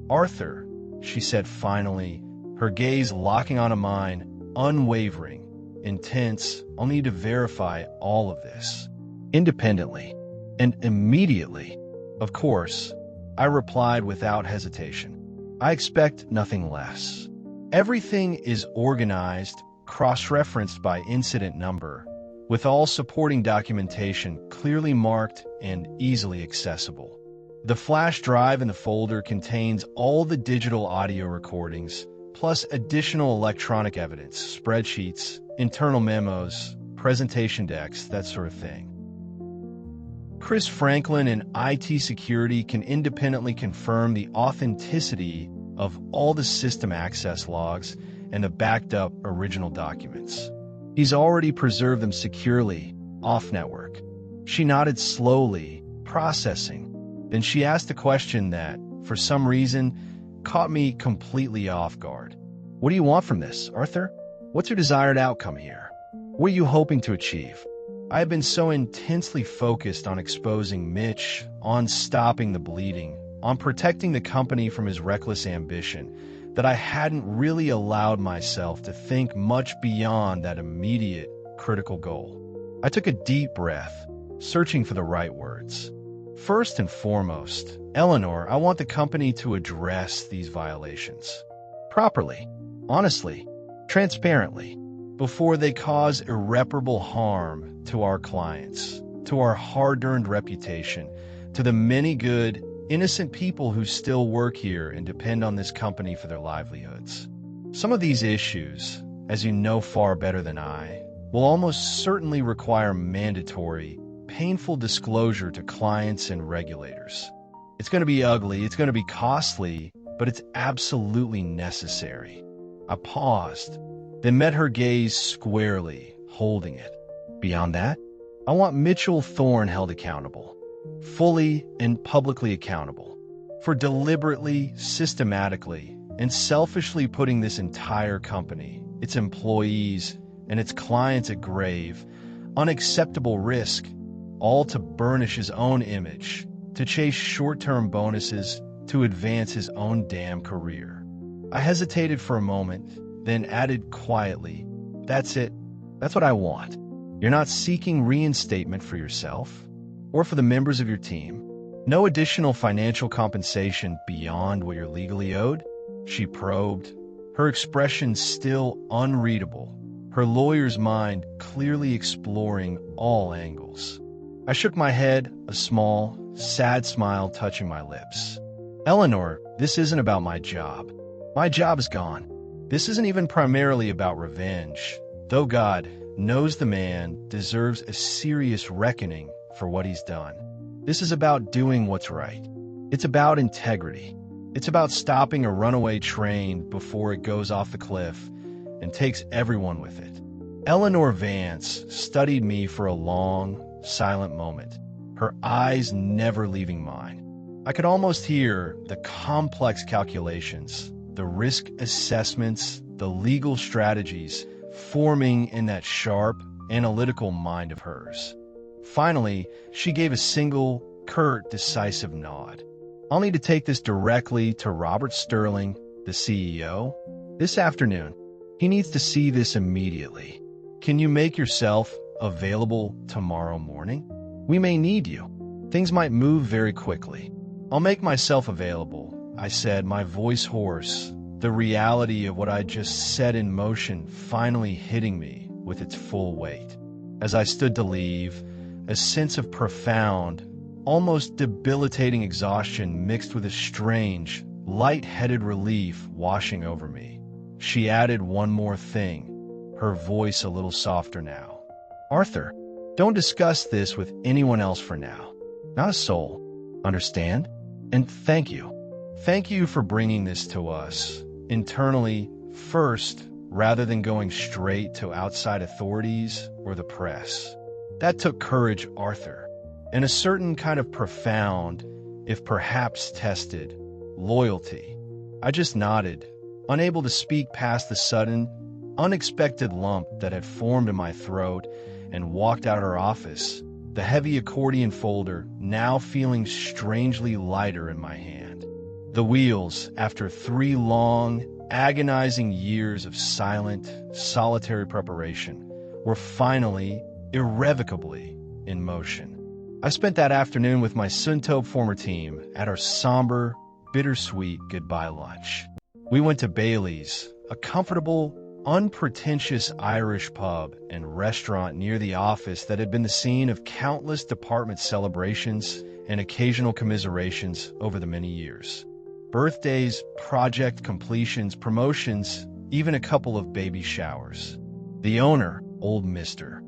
Arthur, she said finally, her gaze locking onto mine, unwavering, intense. I'll need to verify all of this, independently and immediately. Of course, I replied without hesitation. I expect nothing less. Everything is organized, cross-referenced by incident number, with all supporting documentation clearly marked and easily accessible. The flash drive in the folder contains all the digital audio recordings, plus additional electronic evidence, spreadsheets, internal memos, presentation decks, that sort of thing. Chris Franklin and IT security can independently confirm the authenticity of all the system access logs and the backed-up original documents. He's already preserved them securely, off-network. She nodded slowly, processing. Then she asked a question that, for some reason, caught me completely off guard. What do you want from this, Arthur? What's your desired outcome here? What are you hoping to achieve? I have been so intensely focused on exposing Mitch, on stopping the bleeding, on protecting the company from his reckless ambition, that I hadn't really allowed myself to think much beyond that immediate, critical goal. I took a deep breath, searching for the right words. First and foremost, Eleanor, I want the company to address these violations. Properly, honestly, transparently, before they cause irreparable harm to our clients, to our hard-earned reputation, to the many good, innocent people who still work here and depend on this company for their livelihoods. Some of these issues, as you know far better than I, will almost certainly require mandatory, painful disclosure to clients and regulators. It's going to be ugly, it's going to be costly, but it's absolutely necessary. I paused, then met her gaze squarely, holding it. Beyond that, I want Mitchell Thorne held accountable, fully and publicly accountable, for deliberately, systematically, and selfishly putting this entire company, its employees, and its clients at grave, unacceptable risk, all to burnish his own image, to chase short-term bonuses, to advance his own damn career. I hesitated for a moment, then added quietly, "That's it. That's what I want. You're not seeking reinstatement for yourself or for the members of your team. No additional financial compensation beyond what you're legally owed?" She probed, her expression still unreadable, her lawyer's mind clearly exploring all angles. I shook my head, a small, sad smile touching my lips. Eleanor, this isn't about my job. My job is gone. This isn't even primarily about revenge, though God knows the man deserves a serious reckoning for what he's done. This is about doing what's right. It's about integrity. It's about stopping a runaway train before it goes off the cliff and takes everyone with it. Eleanor Vance studied me for a long, silent moment, her eyes never leaving mine. I could almost hear the complex calculations, the risk assessments, the legal strategies forming in that sharp, analytical mind of hers. Finally, she gave a single, curt, decisive nod. I'll need to take this directly to Robert Sterling, the CEO, this afternoon. He needs to see this immediately. Can you make yourself available tomorrow morning? We may need you. Things might move very quickly. I'll make myself available, I said, my voice hoarse, the reality of what I just set in motion finally hitting me with its full weight. As I stood to leave, a sense of profound, almost debilitating exhaustion mixed with a strange, light-headed relief washing over me. She added one more thing, her voice a little softer now. Arthur, don't discuss this with anyone else for now. Not a soul. Understand? And thank you. Thank you for bringing this to us internally first, rather than going straight to outside authorities or the press. That took courage, Arthur, and a certain kind of profound, if perhaps tested, loyalty. I just nodded, unable to speak past the sudden, unexpected lump that had formed in my throat, and walked out of her office, the heavy accordion folder now feeling strangely lighter in my hand. The wheels, after 3 long, agonizing years of silent, solitary preparation, were finally, irrevocably, in motion. I spent that afternoon with my Suntobe former team at our somber, bittersweet goodbye lunch. We went to Bailey's, a comfortable, unpretentious Irish pub and restaurant near the office that had been the scene of countless department celebrations and occasional commiserations over the many years. Birthdays, project completions, promotions, even a couple of baby showers. The owner, old Mr.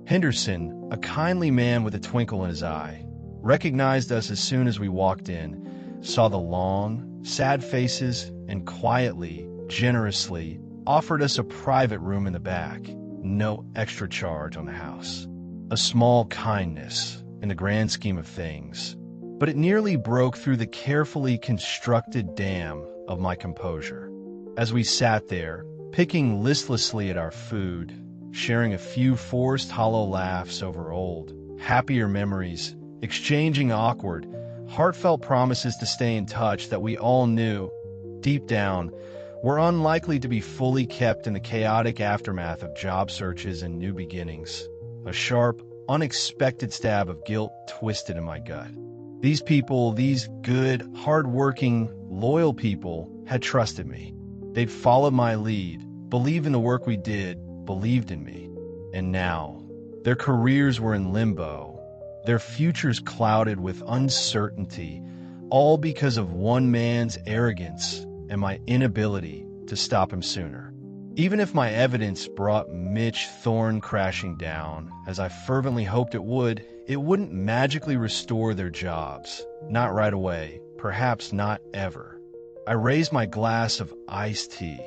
Henderson, a kindly man with a twinkle in his eye, recognized us as soon as we walked in, saw the long, sad faces, and quietly, generously, offered us a private room in the back, no extra charge on the house. A small kindness in the grand scheme of things, but it nearly broke through the carefully constructed dam of my composure. As we sat there, picking listlessly at our food, sharing a few forced hollow laughs over old, happier memories, exchanging awkward, heartfelt promises to stay in touch that we all knew, deep down, were unlikely to be fully kept in the chaotic aftermath of job searches and new beginnings. A sharp, unexpected stab of guilt twisted in my gut. These people, these good, hard-working, loyal people, had trusted me. They'd followed my lead, believed in the work we did, believed in me. And now, their careers were in limbo, their futures clouded with uncertainty, all because of one man's arrogance and my inability to stop him sooner. Even if my evidence brought Mitch Thorne crashing down, as I fervently hoped it wouldn't magically restore their jobs. Not right away, perhaps not ever. I raised my glass of iced tea.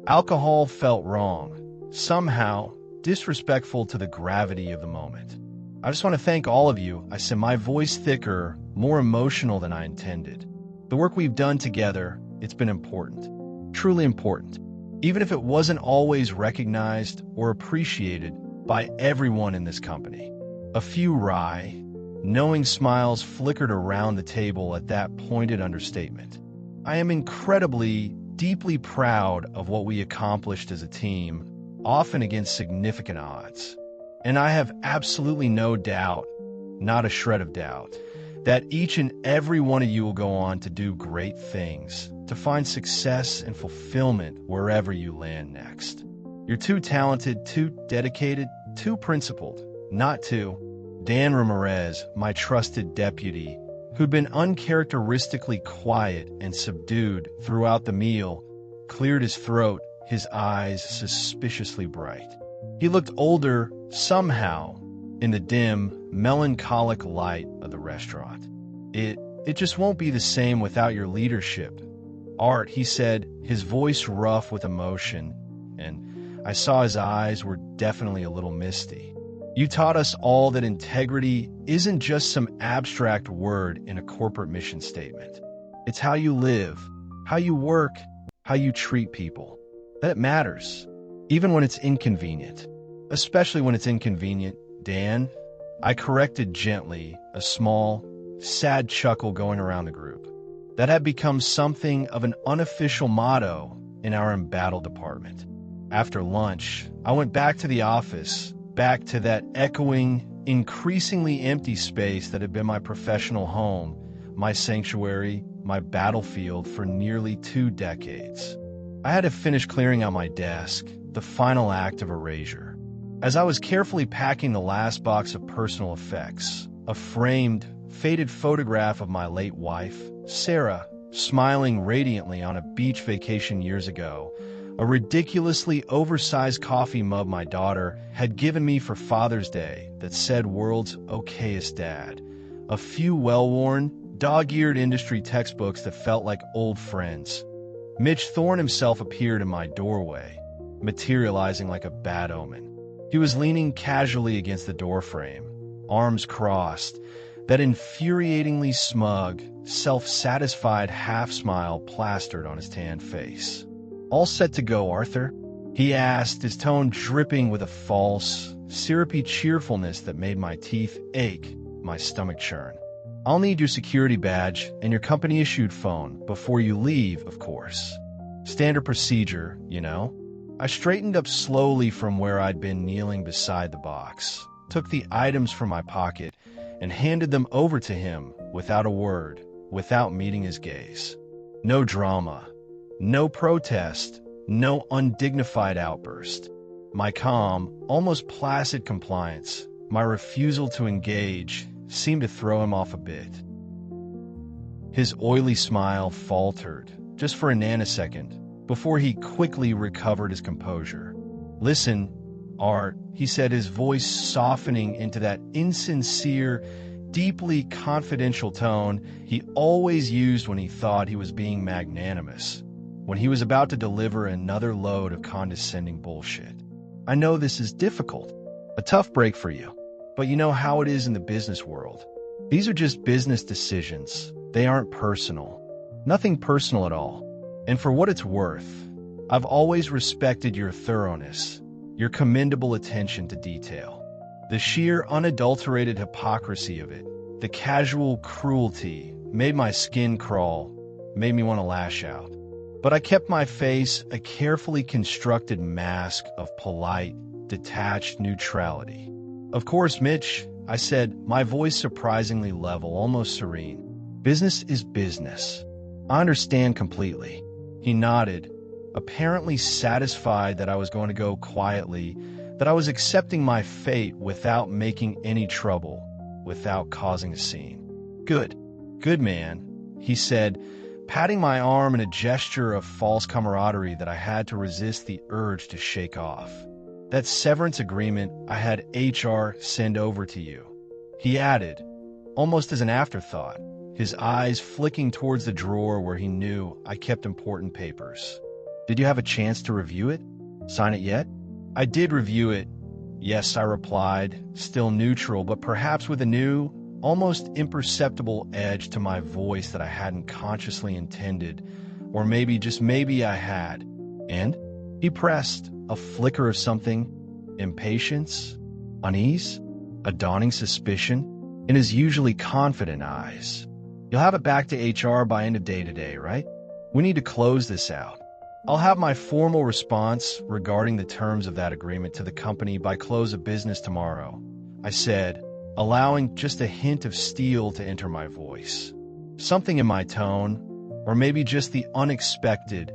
Alcohol felt wrong, somehow disrespectful to the gravity of the moment. I just want to thank all of you, I said, my voice thicker, more emotional than I intended. The work we've done together, it's been important, truly important, even if it wasn't always recognized or appreciated by everyone in this company. A few wry, knowing smiles flickered around the table at that pointed understatement. I am incredibly, deeply proud of what we accomplished as a team, often against significant odds. And I have absolutely no doubt, not a shred of doubt, that each and every one of you will go on to do great things, to find success and fulfillment wherever you land next. You're too talented, too dedicated, too principled, not to. Dan Ramirez, my trusted deputy, who'd been uncharacteristically quiet and subdued throughout the meal, cleared his throat, his eyes suspiciously bright. He looked older, somehow, in the dim, melancholic light of the restaurant. It just won't be the same without your leadership. Art, he said, his voice rough with emotion, and I saw his eyes were definitely a little misty. You taught us all that integrity isn't just some abstract word in a corporate mission statement. It's how you live, how you work, how you treat people. That it matters, even when it's inconvenient. Especially when it's inconvenient, Dan. I corrected gently, a small, sad chuckle going around the group. That had become something of an unofficial motto in our embattled department. After lunch, I went back to the office, back to that echoing, increasingly empty space that had been my professional home, my sanctuary, my battlefield for nearly 2 decades. I had to finish clearing out my desk, the final act of erasure. As I was carefully packing the last box of personal effects, a framed, faded photograph of my late wife, Sarah, smiling radiantly on a beach vacation years ago, a ridiculously oversized coffee mug my daughter had given me for Father's Day that said world's okayest dad, a few well-worn, dog-eared industry textbooks that felt like old friends. Mitch Thorne himself appeared in my doorway, materializing like a bad omen. He was leaning casually against the doorframe, arms crossed, that infuriatingly smug, self-satisfied half-smile plastered on his tanned face. "All set to go, Arthur?" he asked, his tone dripping with a false, syrupy cheerfulness that made my teeth ache, my stomach churn. "I'll need your security badge and your company-issued phone before you leave, of course. Standard procedure, you know." I straightened up slowly from where I'd been kneeling beside the box, took the items from my pocket, and handed them over to him without a word, without meeting his gaze. No drama. No protest, no undignified outburst. My calm, almost placid compliance, my refusal to engage, seemed to throw him off a bit. His oily smile faltered, just for a nanosecond, before he quickly recovered his composure. "Listen, Art," he said, his voice softening into that insincere, deeply confidential tone he always used when he thought he was being magnanimous, when he was about to deliver another load of condescending bullshit. "I know this is difficult, a tough break for you, but you know how it is in the business world. These are just business decisions. They aren't personal. Nothing personal at all. And for what it's worth, I've always respected your thoroughness, your commendable attention to detail. The sheer unadulterated hypocrisy of it, the casual cruelty, made my skin crawl, made me want to lash out. But I kept my face a carefully constructed mask of polite, detached neutrality. Of course, Mitch," I said, my voice surprisingly level, almost serene. "Business is business. I understand completely." He nodded, apparently satisfied that I was going to go quietly, that I was accepting my fate without making any trouble, without causing a scene. "Good, good man," he said, patting my arm in a gesture of false camaraderie that I had to resist the urge to shake off. "That severance agreement I had HR send over to you," he added, almost as an afterthought, his eyes flicking towards the drawer where he knew I kept important papers. "Did you have a chance to review it? Sign it yet?" "I did review it. Yes," I replied, still neutral, but perhaps with a new, almost imperceptible edge to my voice that I hadn't consciously intended, or maybe, just maybe, I had. "And?" he pressed, a flicker of something, impatience, unease, a dawning suspicion, in his usually confident eyes. "You'll have it back to HR by end of day today, right? We need to close this out. I'll have my formal response regarding the terms of that agreement to the company by close of business tomorrow," I said, allowing just a hint of steel to enter my voice. Something in my tone, or maybe just the unexpected,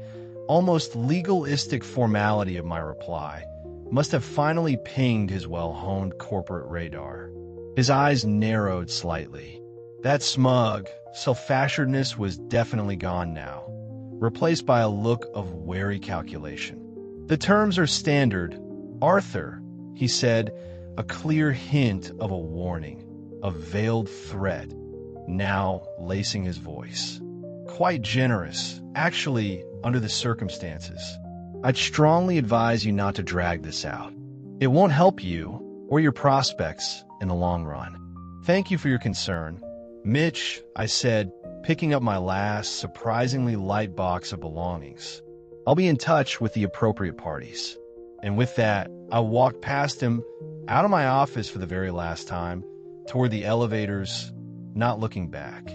almost legalistic formality of my reply, must have finally pinged his well-honed corporate radar. His eyes narrowed slightly. That smug self-assuredness was definitely gone now, replaced by a look of wary calculation. "The terms are standard, Arthur," he said, a clear hint of a warning, a veiled threat, now lacing his voice. "Quite generous, actually, under the circumstances. I'd strongly advise you not to drag this out. It won't help you or your prospects in the long run." "Thank you for your concern, Mitch," I said, picking up my last, surprisingly light box of belongings. "I'll be in touch with the appropriate parties." And with that, I walked past him, out of my office for the very last time, toward the elevators, not looking back.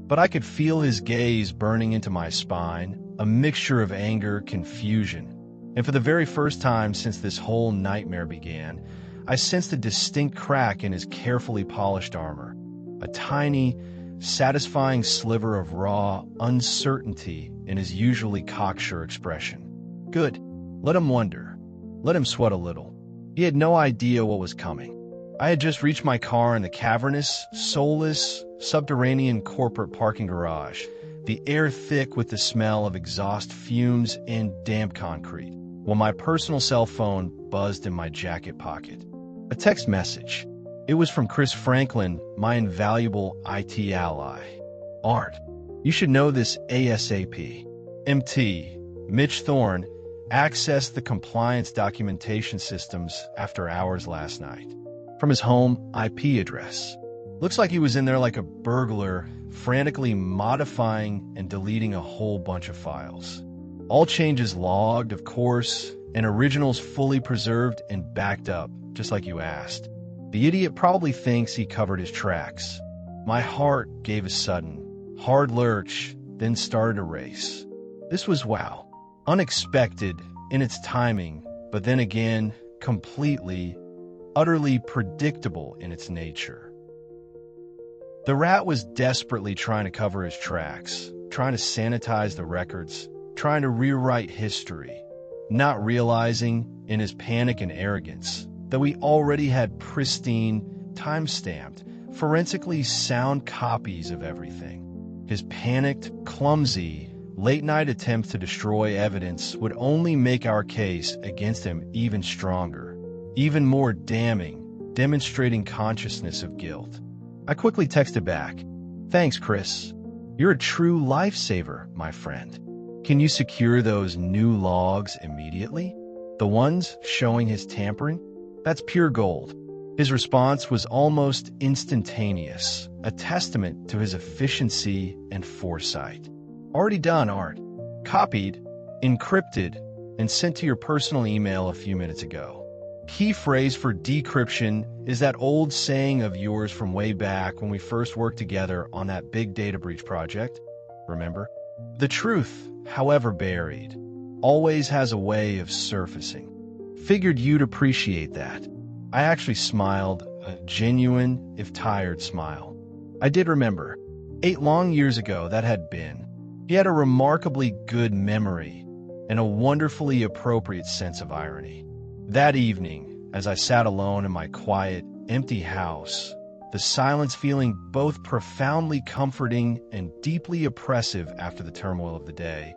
But I could feel his gaze burning into my spine, a mixture of anger, confusion, and for the very first time since this whole nightmare began, I sensed a distinct crack in his carefully polished armor, a tiny, satisfying sliver of raw uncertainty in his usually cocksure expression. Good. Let him wonder. Let him sweat a little. He had no idea what was coming. I had just reached my car in the cavernous, soulless, subterranean corporate parking garage, the air thick with the smell of exhaust fumes and damp concrete, while my personal cell phone buzzed in my jacket pocket. A text message. It was from Chris Franklin, my invaluable IT ally. "Art, you should know this ASAP. MT, Mitch Thorne, accessed the compliance documentation systems after hours last night. From his home IP address. Looks like he was in there like a burglar, frantically modifying and deleting a whole bunch of files. All changes logged, of course, and originals fully preserved and backed up, just like you asked. The idiot probably thinks he covered his tracks." My heart gave a sudden, hard lurch, then started a race. This was, wow, unexpected in its timing, but then again, completely, utterly predictable in its nature. The rat was desperately trying to cover his tracks, trying to sanitize the records, trying to rewrite history, not realizing, in his panic and arrogance, that we already had pristine, time-stamped, forensically sound copies of everything. His panicked, clumsy, late-night attempt to destroy evidence would only make our case against him even stronger, even more damning, demonstrating consciousness of guilt. I quickly texted back, "Thanks, Chris. You're a true lifesaver, my friend. Can you secure those new logs immediately? The ones showing his tampering? That's pure gold." His response was almost instantaneous, a testament to his efficiency and foresight. "Already done, Art. Copied, encrypted, and sent to your personal email a few minutes ago. Key phrase for decryption is that old saying of yours from way back when we first worked together on that big data breach project. Remember? The truth, however buried, always has a way of surfacing. Figured you'd appreciate that." I actually smiled, a genuine, if tired, smile. I did remember. 8 long years ago, that had been. He had a remarkably good memory and a wonderfully appropriate sense of irony. That evening, as I sat alone in my quiet, empty house, the silence feeling both profoundly comforting and deeply oppressive after the turmoil of the day,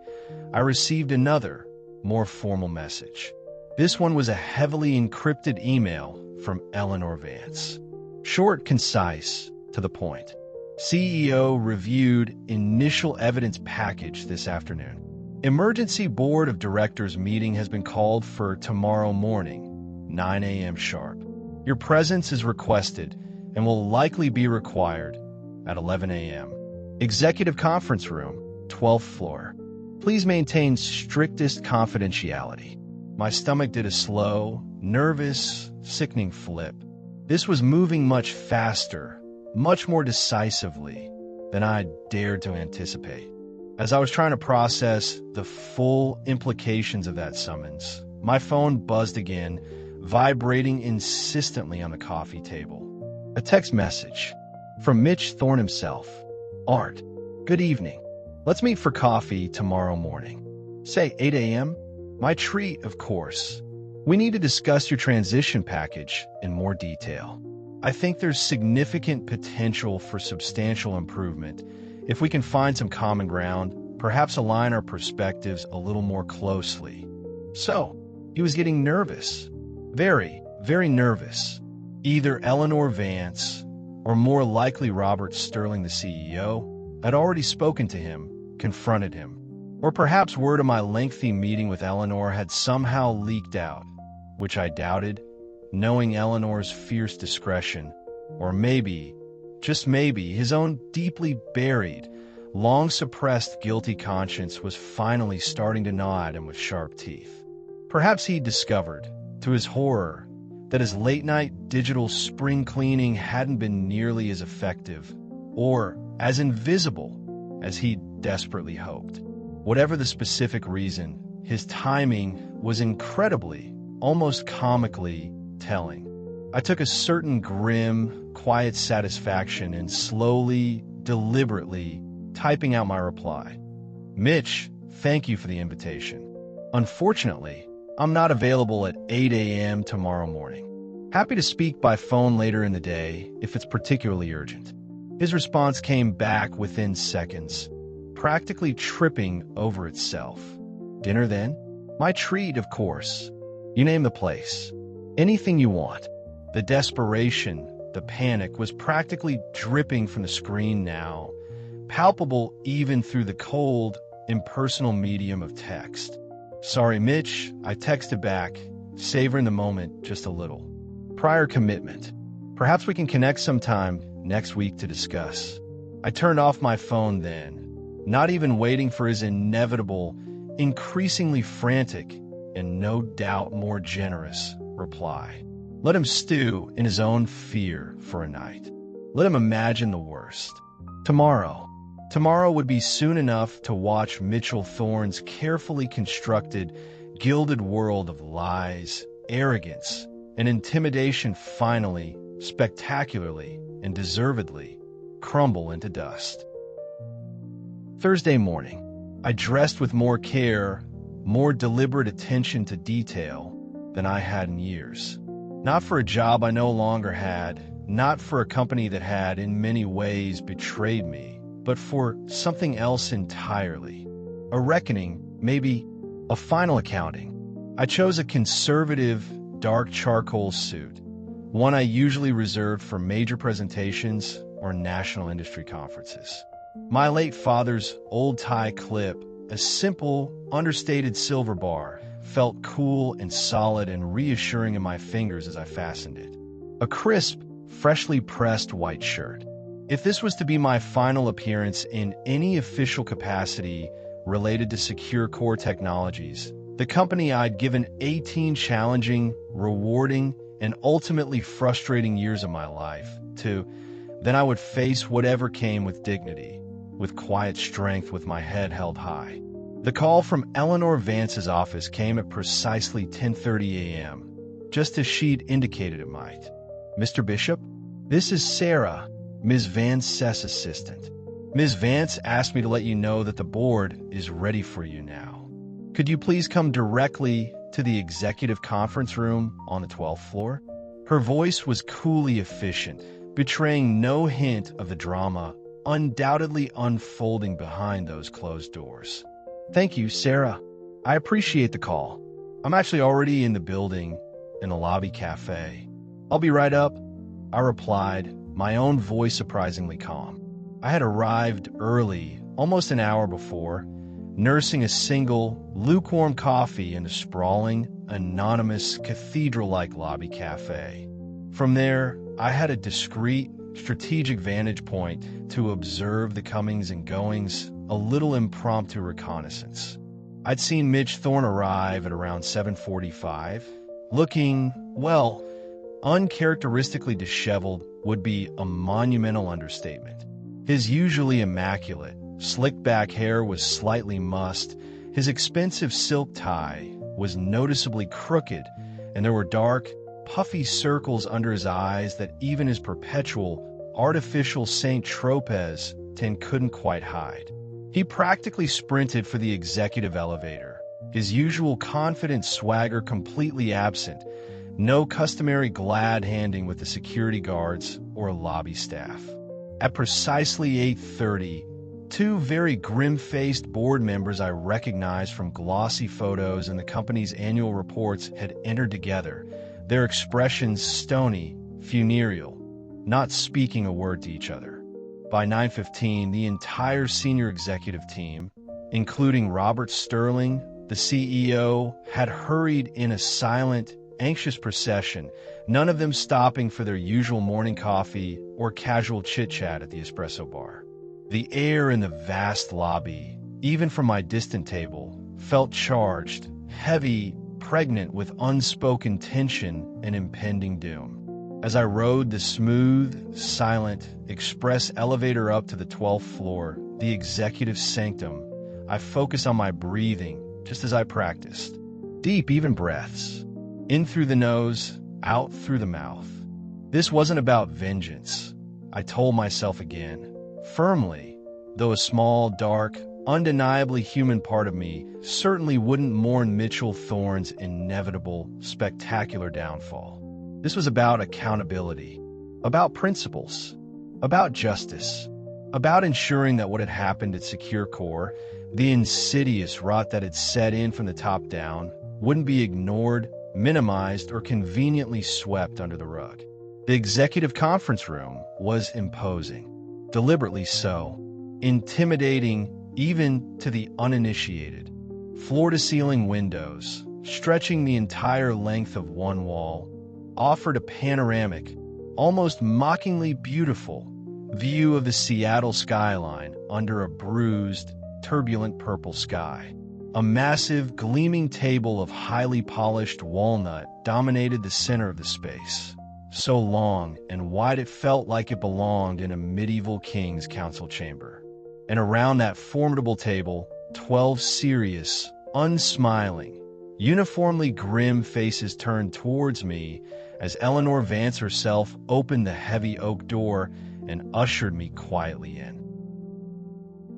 I received another, more formal message. This one was a heavily encrypted email from Eleanor Vance. Short, concise, to the point. "CEO reviewed initial evidence package this afternoon. Emergency Board of Directors meeting has been called for tomorrow morning, 9 a.m. sharp. Your presence is requested and will likely be required at 11 a.m. Executive Conference Room, 12th floor. Please maintain strictest confidentiality." My stomach did a slow, nervous, sickening flip. This was moving much faster, much more decisively than I had dared to anticipate. As I was trying to process the full implications of that summons, my phone buzzed again, vibrating insistently on the coffee table. A text message from Mitch Thorne himself. Art, good evening. Let's meet for coffee tomorrow morning. Say 8 a.m.? My treat, of course. We need to discuss your transition package in more detail. I think there's significant potential for substantial improvement. If we can find some common ground, perhaps align our perspectives a little more closely. So, he was getting nervous. Very, very nervous. Either Eleanor Vance, or more likely Robert Sterling, the CEO, had already spoken to him, confronted him. Or perhaps word of my lengthy meeting with Eleanor had somehow leaked out, which I doubted, knowing Eleanor's fierce discretion. Or maybe, just maybe, his own deeply buried, long-suppressed guilty conscience was finally starting to gnaw at him with sharp teeth. Perhaps he'd discovered, to his horror, that his late-night digital spring cleaning hadn't been nearly as effective, or as invisible, as he'd desperately hoped. Whatever the specific reason, his timing was incredibly, almost comically, telling. I took a certain grim, quiet satisfaction in slowly, deliberately typing out my reply. Mitch, thank you for the invitation. Unfortunately, I'm not available at 8 a.m. tomorrow morning. Happy to speak by phone later in the day if it's particularly urgent. His response came back within seconds, practically tripping over itself. Dinner then? My treat, of course. You name the place. Anything you want. The desperation, the panic was practically dripping from the screen now, palpable even through the cold, impersonal medium of text. Sorry, Mitch, I texted back, savoring the moment just a little. Prior commitment. Perhaps we can connect sometime next week to discuss. I turned off my phone then, not even waiting for his inevitable, increasingly frantic, and no doubt more generous reply. Let him stew in his own fear for a night. Let him imagine the worst. Tomorrow would be soon enough to watch Mitchell Thorne's carefully constructed, gilded world of lies, arrogance, and intimidation finally, spectacularly, and deservedly crumble into dust. Thursday morning, I dressed with more care, more deliberate attention to detail than I had in years. Not for a job I no longer had, not for a company that had, in many ways, betrayed me, but for something else entirely. A reckoning, maybe a final accounting. I chose a conservative, dark charcoal suit, one I usually reserved for major presentations or national industry conferences. My late father's old tie clip, a simple, understated silver bar, felt cool and solid and reassuring in my fingers as I fastened it. A crisp, freshly pressed white shirt. If this was to be my final appearance in any official capacity related to secure core technologies, the company I'd given 18 challenging, rewarding, and ultimately frustrating years of my life to, then I would face whatever came with dignity, with quiet strength, with my head held high. The call from Eleanor Vance's office came at precisely 10:30 a.m., just as she'd indicated it might. Mr. Bishop, this is Sarah, Ms. Vance's assistant. Ms. Vance asked me to let you know that the board is ready for you now. Could you please come directly to the executive conference room on the 12th floor? Her voice was coolly efficient, betraying no hint of the drama undoubtedly unfolding behind those closed doors. Thank you, Sarah. I appreciate the call. I'm actually already in the building, in the lobby cafe. I'll be right up, I replied, my own voice surprisingly calm. I had arrived early, almost an hour before, nursing a single, lukewarm coffee in a sprawling, anonymous, cathedral-like lobby cafe. From there, I had a discreet, strategic vantage point to observe the comings and goings, a little impromptu reconnaissance. I'd seen Mitch Thorne arrive at around 7:45, looking, well, uncharacteristically disheveled would be a monumental understatement. His usually immaculate, slick-back hair was slightly mussed, his expensive silk tie was noticeably crooked, and there were dark, puffy circles under his eyes that even his perpetual, artificial St. Tropez tin couldn't quite hide. He practically sprinted for the executive elevator, his usual confident swagger completely absent, no customary glad-handing with the security guards or lobby staff. At precisely 8:30, two very grim-faced board members I recognized from glossy photos and the company's annual reports had entered together, their expressions stony, funereal, not speaking a word to each other. By 9:15, the entire senior executive team, including Robert Sterling, the CEO, had hurried in a silent, anxious procession, none of them stopping for their usual morning coffee or casual chit-chat at the espresso bar. The air in the vast lobby, even from my distant table, felt charged, heavy, pregnant with unspoken tension and impending doom. As I rode the smooth, silent, express elevator up to the 12th floor, the executive sanctum, I focused on my breathing, just as I practiced. Deep, even breaths. In through the nose, out through the mouth. This wasn't about vengeance, I told myself again, firmly, though a small, dark, undeniably human part of me certainly wouldn't mourn Mitchell Thorne's inevitable, spectacular downfall. This was about accountability, about principles, about justice, about ensuring that what had happened at Secure Core, the insidious rot that had set in from the top down, wouldn't be ignored, minimized, or conveniently swept under the rug. The executive conference room was imposing, deliberately so, intimidating even to the uninitiated. Floor-to-ceiling windows, stretching the entire length of one wall, offered a panoramic, almost mockingly beautiful, view of the Seattle skyline under a bruised, turbulent purple sky. A massive, gleaming table of highly polished walnut dominated the center of the space, so long and wide it felt like it belonged in a medieval king's council chamber. And around that formidable table, 12 serious, unsmiling, uniformly grim faces turned towards me as Eleanor Vance herself opened the heavy oak door and ushered me quietly in.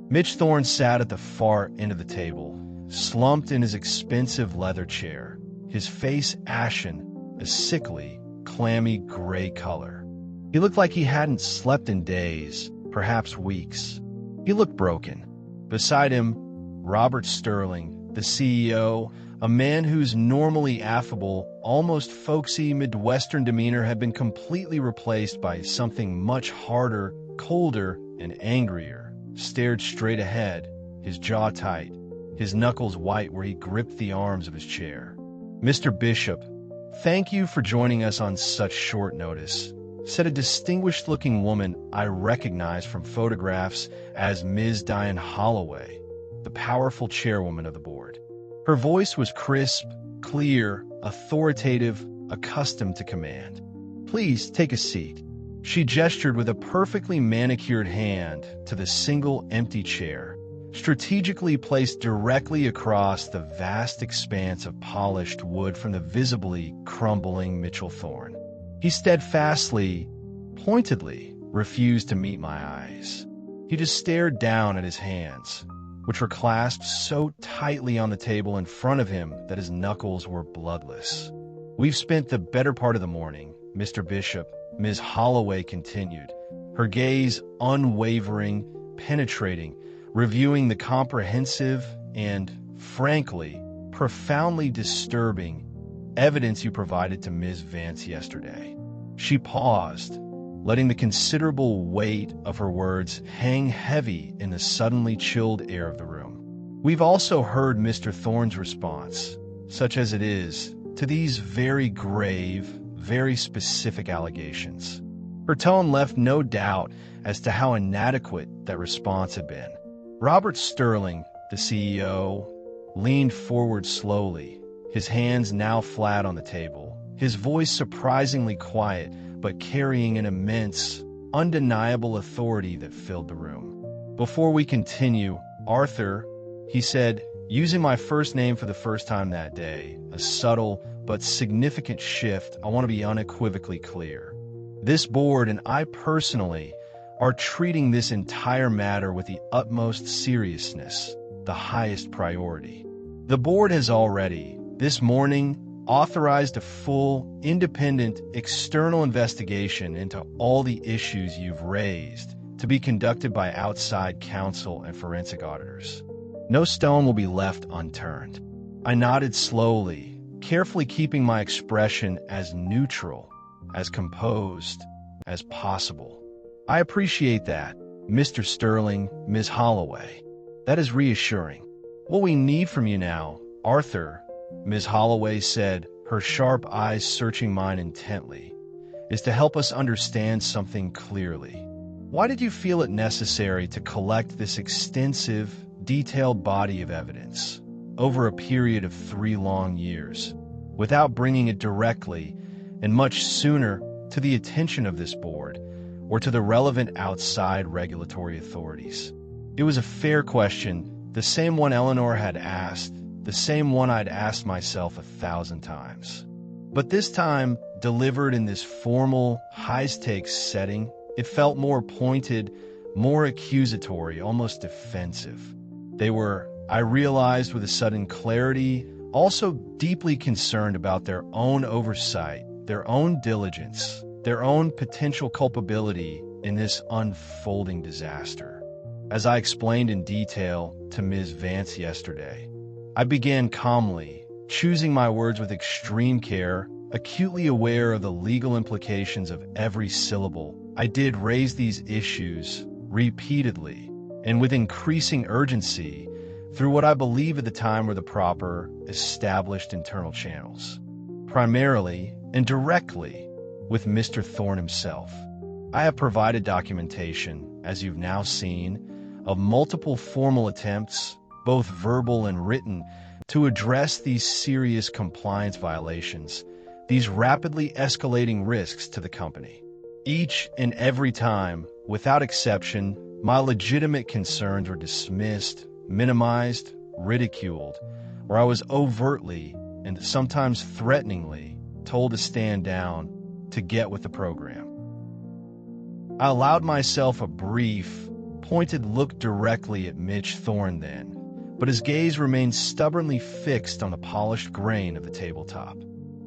Mitch Thorne sat at the far end of the table, slumped in his expensive leather chair, his face ashen, a sickly, clammy gray color. He looked like he hadn't slept in days, perhaps weeks. He looked broken. Beside him, Robert Sterling, the CEO, a man whose normally affable, almost folksy Midwestern demeanor had been completely replaced by something much harder, colder, and angrier, stared straight ahead, his jaw tight, his knuckles white where he gripped the arms of his chair. "Mr. Bishop, thank you for joining us on such short notice," said a distinguished-looking woman I recognized from photographs as Ms. Diane Holloway, the powerful chairwoman of the board. Her voice was crisp, clear, authoritative, accustomed to command. "Please take a seat." She gestured with a perfectly manicured hand to the single empty chair, strategically placed directly across the vast expanse of polished wood from the visibly crumbling Mitchell Thorne. He steadfastly, pointedly, refused to meet my eyes. He just stared down at his hands, which were clasped so tightly on the table in front of him that his knuckles were bloodless. "We've spent the better part of the morning, Mr. Bishop," Ms. Holloway continued, her gaze unwavering, penetrating, reviewing the comprehensive and, frankly, profoundly disturbing evidence you provided to Ms. Vance yesterday. She paused, letting the considerable weight of her words hang heavy in the suddenly chilled air of the room. "We've also heard Mr. Thorne's response, such as it is, to these very grave, very specific allegations." Her tone left no doubt as to how inadequate that response had been. Robert Sterling, the CEO, leaned forward slowly, his hands now flat on the table, his voice surprisingly quiet but carrying an immense, undeniable authority that filled the room. "Before we continue, Arthur," he said, using my first name for the first time that day, a subtle but significant shift, I want to be unequivocally clear. This board and I personally are treating this entire matter with the utmost seriousness, the highest priority. The board has already, this morning, authorized a full, independent, external investigation into all the issues you've raised to be conducted by outside counsel and forensic auditors. No stone will be left unturned. I nodded slowly, carefully keeping my expression as neutral, as composed as possible. I appreciate that, Mr. Sterling, Ms. Holloway. That is reassuring. What we need from you now, Arthur, Ms. Holloway said, her sharp eyes searching mine intently, is to help us understand something clearly. Why did you feel it necessary to collect this extensive, detailed body of evidence over a period of 3 long years, without bringing it directly and much sooner to the attention of this board or to the relevant outside regulatory authorities? It was a fair question, the same one Eleanor had asked, the same one I'd asked myself 1,000 times. But this time, delivered in this formal, high-stakes setting, it felt more pointed, more accusatory, almost defensive. They were, I realized with a sudden clarity, also deeply concerned about their own oversight, their own diligence, their own potential culpability in this unfolding disaster. As I explained in detail to Ms. Vance yesterday, I began calmly, choosing my words with extreme care, acutely aware of the legal implications of every syllable. I did raise these issues repeatedly and with increasing urgency through what I believe at the time were the proper, established internal channels, primarily and directly with Mr. Thorne himself. I have provided documentation, as you've now seen, of multiple formal attempts, both verbal and written, to address these serious compliance violations, these rapidly escalating risks to the company. Each and every time, without exception, my legitimate concerns were dismissed, minimized, ridiculed, or I was overtly and sometimes threateningly told to stand down, to get with the program. I allowed myself a brief, pointed look directly at Mitch Thorne then, but his gaze remained stubbornly fixed on the polished grain of the tabletop.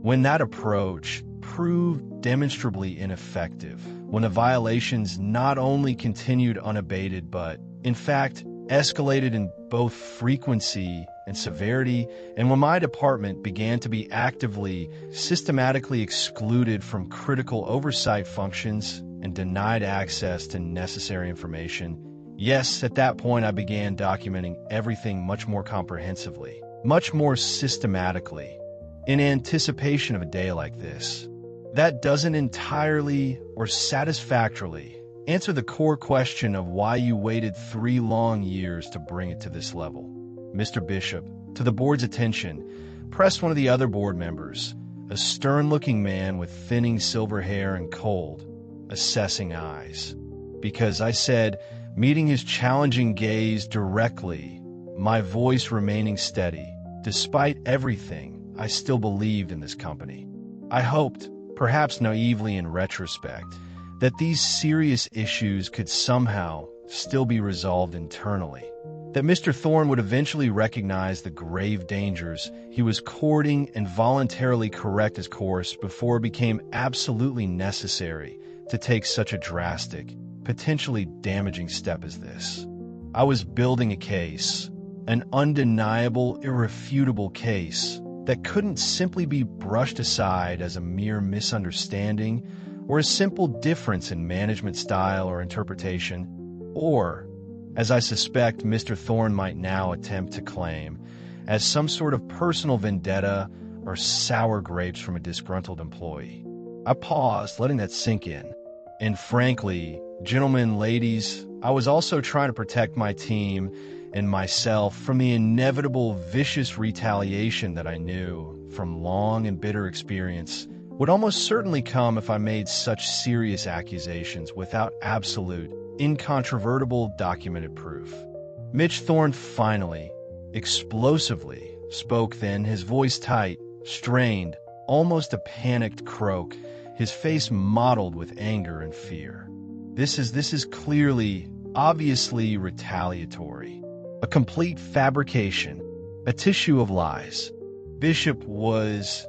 When that approach proved demonstrably ineffective, when the violations not only continued unabated but, in fact, escalated in both frequency and severity, and when my department began to be actively, systematically excluded from critical oversight functions and denied access to necessary information, yes, at that point I began documenting everything much more comprehensively, much more systematically, in anticipation of a day like this. That doesn't entirely or satisfactorily answer the core question of why you waited 3 long years to bring it to this level. Mr. Bishop, to the board's attention, pressed one of the other board members, a stern-looking man with thinning silver hair and cold, assessing eyes. Because I said, meeting his challenging gaze directly, my voice remaining steady, despite everything, I still believed in this company. I hoped, perhaps naively in retrospect, that these serious issues could somehow still be resolved internally, that Mr. Thorne would eventually recognize the grave dangers he was courting and voluntarily correct his course before it became absolutely necessary to take such a drastic, potentially damaging step as this. I was building a case, an undeniable, irrefutable case that couldn't simply be brushed aside as a mere misunderstanding or a simple difference in management style or interpretation, or, as I suspect Mr. Thorne might now attempt to claim, as some sort of personal vendetta or sour grapes from a disgruntled employee. I paused, letting that sink in. And frankly, gentlemen, ladies, I was also trying to protect my team and myself from the inevitable vicious retaliation that I knew, from long and bitter experience, would almost certainly come if I made such serious accusations without absolute, incontrovertible documented proof. Mitch Thorne finally, explosively, spoke then, his voice tight, strained, almost a panicked croak, his face mottled with anger and fear. This is clearly, obviously retaliatory. A complete fabrication, a tissue of lies. Bishop was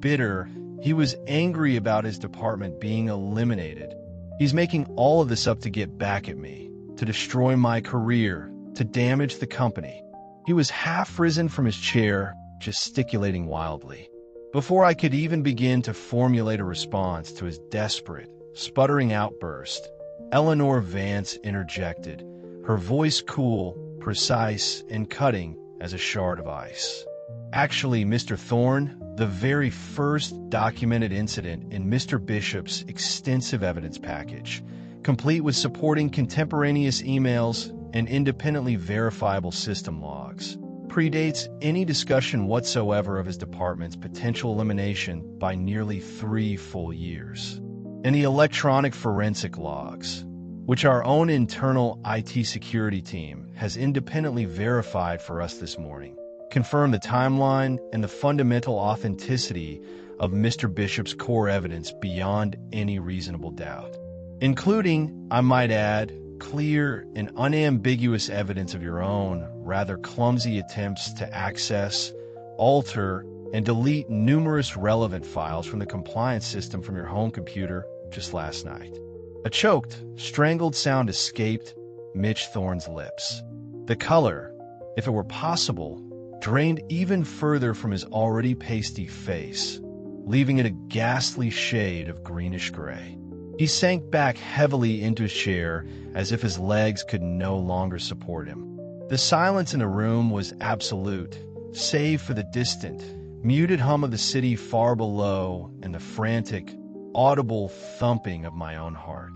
bitter. He was angry about his department being eliminated. He's making all of this up to get back at me, to destroy my career, to damage the company. He was half risen from his chair, gesticulating wildly. Before I could even begin to formulate a response to his desperate, sputtering outburst, Eleanor Vance interjected, her voice cool, precise, and cutting as a shard of ice. Actually, Mr. Thorne, the very first documented incident in Mr. Bishop's extensive evidence package, complete with supporting contemporaneous emails and independently verifiable system logs, predates any discussion whatsoever of his department's potential elimination by nearly 3 full years. And the electronic forensic logs, which our own internal IT security team has independently verified for us this morning, confirm the timeline and the fundamental authenticity of Mr. Bishop's core evidence beyond any reasonable doubt, including, I might add, clear and unambiguous evidence of your own rather clumsy attempts to access, alter, and delete numerous relevant files from the compliance system from your home computer just last night. A choked, strangled sound escaped Mitch Thorne's lips. The color, if it were possible, drained even further from his already pasty face, leaving it a ghastly shade of greenish-gray. He sank back heavily into his chair as if his legs could no longer support him. The silence in the room was absolute, save for the distant, muted hum of the city far below and the frantic, audible thumping of my own heart.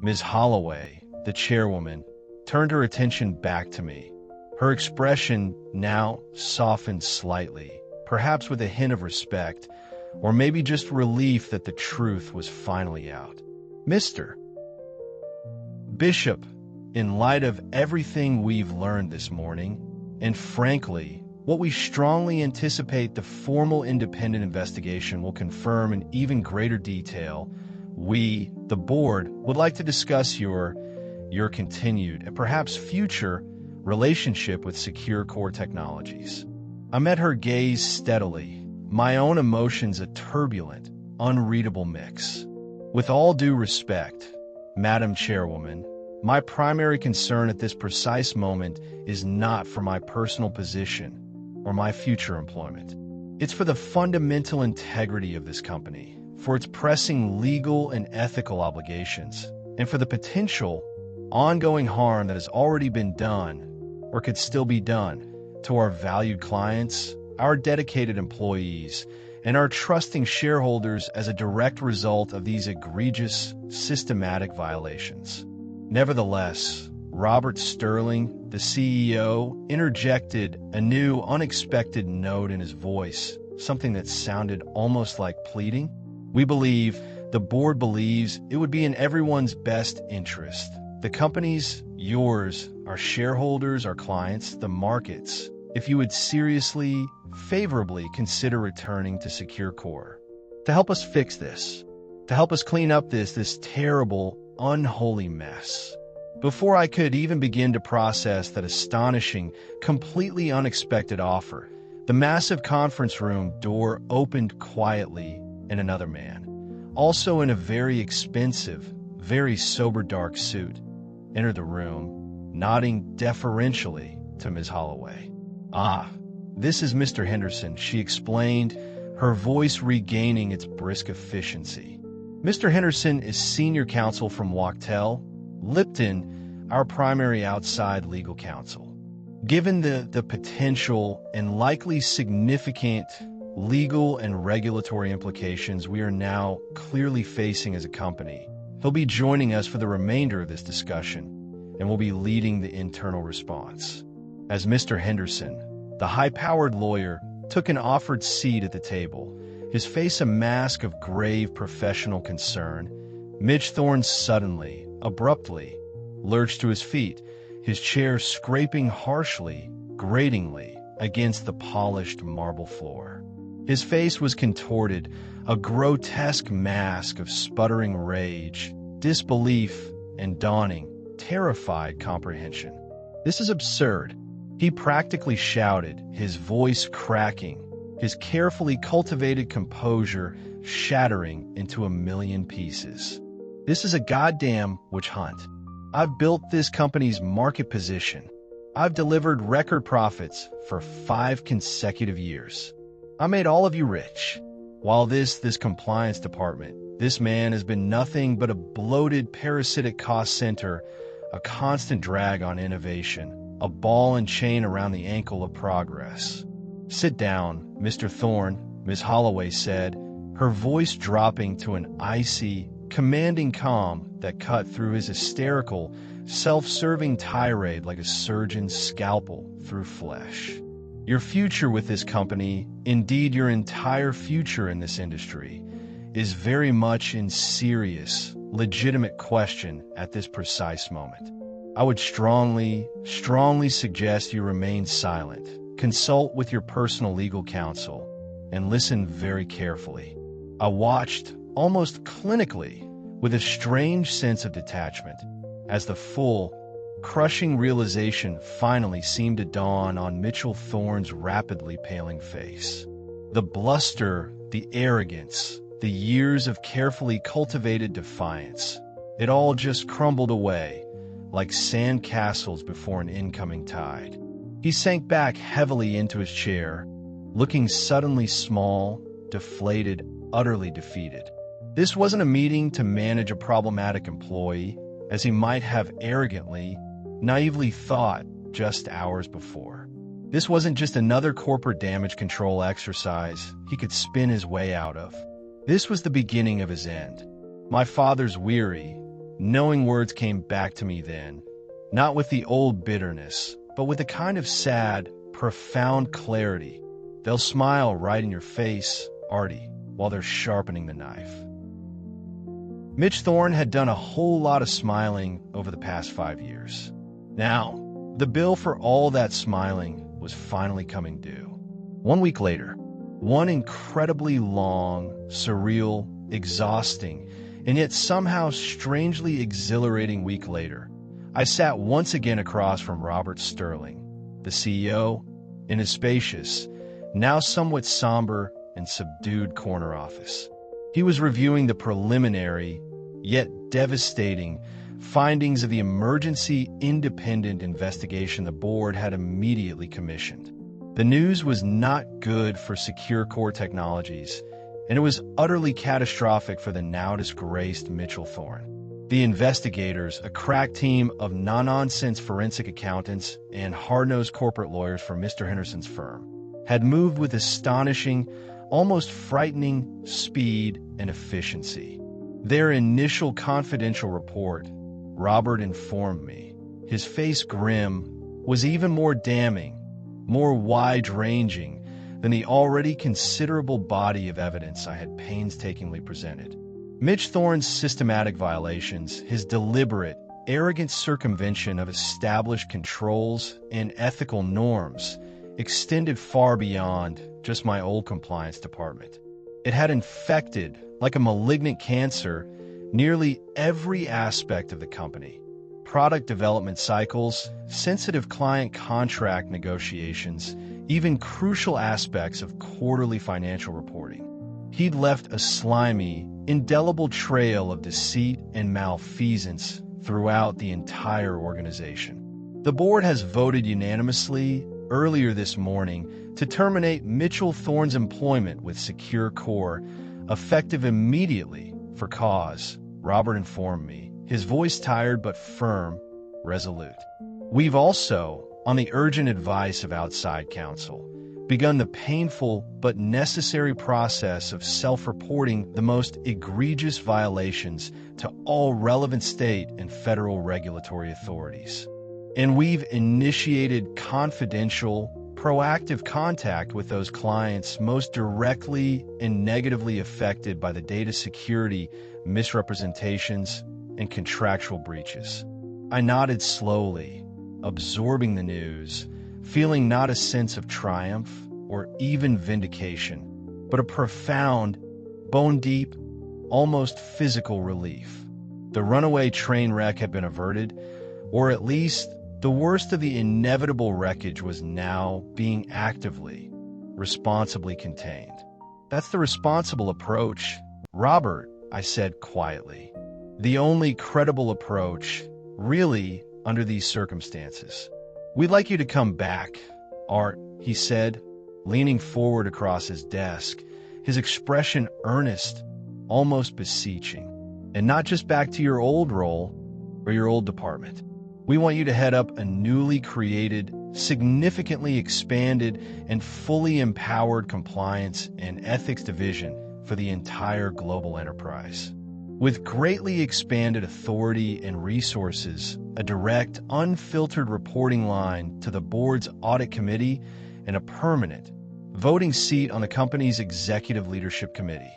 Ms. Holloway, the chairwoman, turned her attention back to me. Her expression now softened slightly, perhaps with a hint of respect, or maybe just relief that the truth was finally out. Mr. Bishop, in light of everything we've learned this morning, and frankly, what we strongly anticipate the formal independent investigation will confirm in even greater detail, we, the board, would like to discuss your continued and perhaps future relationship with Secure Core Technologies. I met her gaze steadily, my own emotions a turbulent, unreadable mix. With all due respect, Madam Chairwoman, my primary concern at this precise moment is not for my personal position or my future employment. It's for the fundamental integrity of this company, for its pressing legal and ethical obligations, and for the potential ongoing harm that has already been done or could still be done to our valued clients, our dedicated employees, and our trusting shareholders as a direct result of these egregious, systematic violations. Nevertheless, Robert Sterling, the CEO, interjected a new, unexpected note in his voice, something that sounded almost like pleading. The board believes, it would be in everyone's best interest. The company's, yours, our shareholders, our clients, the markets, if you would seriously, favorably consider returning to Secure Core. To help us fix this, to help us clean up this terrible, unholy mess. Before I could even begin to process that astonishing, completely unexpected offer, the massive conference room door opened quietly and another man, also in a very expensive, very sober dark suit, entered the room, nodding deferentially to Ms. Holloway. "Ah, this is Mr. Henderson," she explained, her voice regaining its brisk efficiency. "Mr. Henderson is senior counsel from Wachtell, Lipton, our primary outside legal counsel. Given the potential and likely significant legal and regulatory implications we are now clearly facing as a company, he'll be joining us for the remainder of this discussion and will be leading the internal response." As Mr. Henderson, the high-powered lawyer, took an offered seat at the table, his face a mask of grave professional concern, Mitch Thorne suddenly, abruptly, lurched to his feet, his chair scraping harshly, gratingly, against the polished marble floor. His face was contorted, a grotesque mask of sputtering rage, disbelief, and dawning, terrified comprehension. "This is absurd," he practically shouted, his voice cracking, his carefully cultivated composure shattering into a million pieces. "This is a goddamn witch hunt. I've built this company's market position. I've delivered record profits for 5 consecutive years. I made all of you rich. While this compliance department, this man has been nothing but a bloated parasitic cost center, a constant drag on innovation, a ball and chain around the ankle of progress." "Sit down, Mr. Thorne," Ms. Holloway said, her voice dropping to an icy, commanding calm that cut through his hysterical, self-serving tirade like a surgeon's scalpel through flesh. "Your future with this company, indeed your entire future in this industry, is very much in serious, legitimate question at this precise moment. I would strongly suggest you remain silent, consult with your personal legal counsel, and listen very carefully." I watched, almost clinically, with a strange sense of detachment, as the full, crushing realization finally seemed to dawn on Mitchell Thorne's rapidly paling face. The bluster, the arrogance, the years of carefully cultivated defiance, it all just crumbled away, like sand castles before an incoming tide. He sank back heavily into his chair, looking suddenly small, deflated, utterly defeated. This wasn't a meeting to manage a problematic employee, as he might have arrogantly, naively thought just hours before. This wasn't just another corporate damage control exercise he could spin his way out of. This was the beginning of his end. My father's weary, knowing words came back to me then, not with the old bitterness, but with a kind of sad, profound clarity. "They'll smile right in your face, Artie, while they're sharpening the knife." Mitch Thorne had done a whole lot of smiling over the past 5 years. Now, the bill for all that smiling was finally coming due. 1 week later, one incredibly long, surreal, exhausting, and yet somehow strangely exhilarating week later, I sat once again across from Robert Sterling, the CEO, in his spacious, now somewhat somber and subdued corner office. He was reviewing the preliminary, yet devastating, findings of the emergency independent investigation the board had immediately commissioned. The news was not good for Secure Core Technologies, and it was utterly catastrophic for the now disgraced Mitchell Thorne. The investigators, a crack team of no-nonsense forensic accountants and hard-nosed corporate lawyers from Mr. Henderson's firm, had moved with astonishing, almost frightening speed and efficiency. Their initial confidential report, Robert informed me, his face grim, was even more damning, more wide-ranging than the already considerable body of evidence I had painstakingly presented. Mitch Thorne's systematic violations, his deliberate, arrogant circumvention of established controls and ethical norms, extended far beyond just my old compliance department. It had infected, like a malignant cancer, nearly every aspect of the company. Product development cycles, sensitive client contract negotiations, even crucial aspects of quarterly financial reporting. He'd left a slimy, indelible trail of deceit and malfeasance throughout the entire organization. The board has voted unanimously earlier this morning to terminate Mitchell Thorne's employment with Secure Core, effective immediately for cause, Robert informed me, his voice tired but firm, resolute. We've also, on the urgent advice of outside counsel, begun the painful but necessary process of self-reporting the most egregious violations to all relevant state and federal regulatory authorities. And we've initiated confidential, proactive contact with those clients most directly and negatively affected by the data security misrepresentations and contractual breaches. I nodded slowly, absorbing the news, feeling not a sense of triumph or even vindication, but a profound, bone-deep, almost physical relief. The runaway train wreck had been averted, or at least the worst of the inevitable wreckage was now being actively, responsibly contained. That's the responsible approach, Robert, I said quietly. The only credible approach, really, under these circumstances. We'd like you to come back, Art, he said, leaning forward across his desk, his expression earnest, almost beseeching. And not just back to your old role or your old department. We want you to head up a newly created, significantly expanded, and fully empowered compliance and ethics division for the entire global enterprise. With greatly expanded authority and resources, a direct, unfiltered reporting line to the board's audit committee, and a permanent voting seat on the company's executive leadership committee.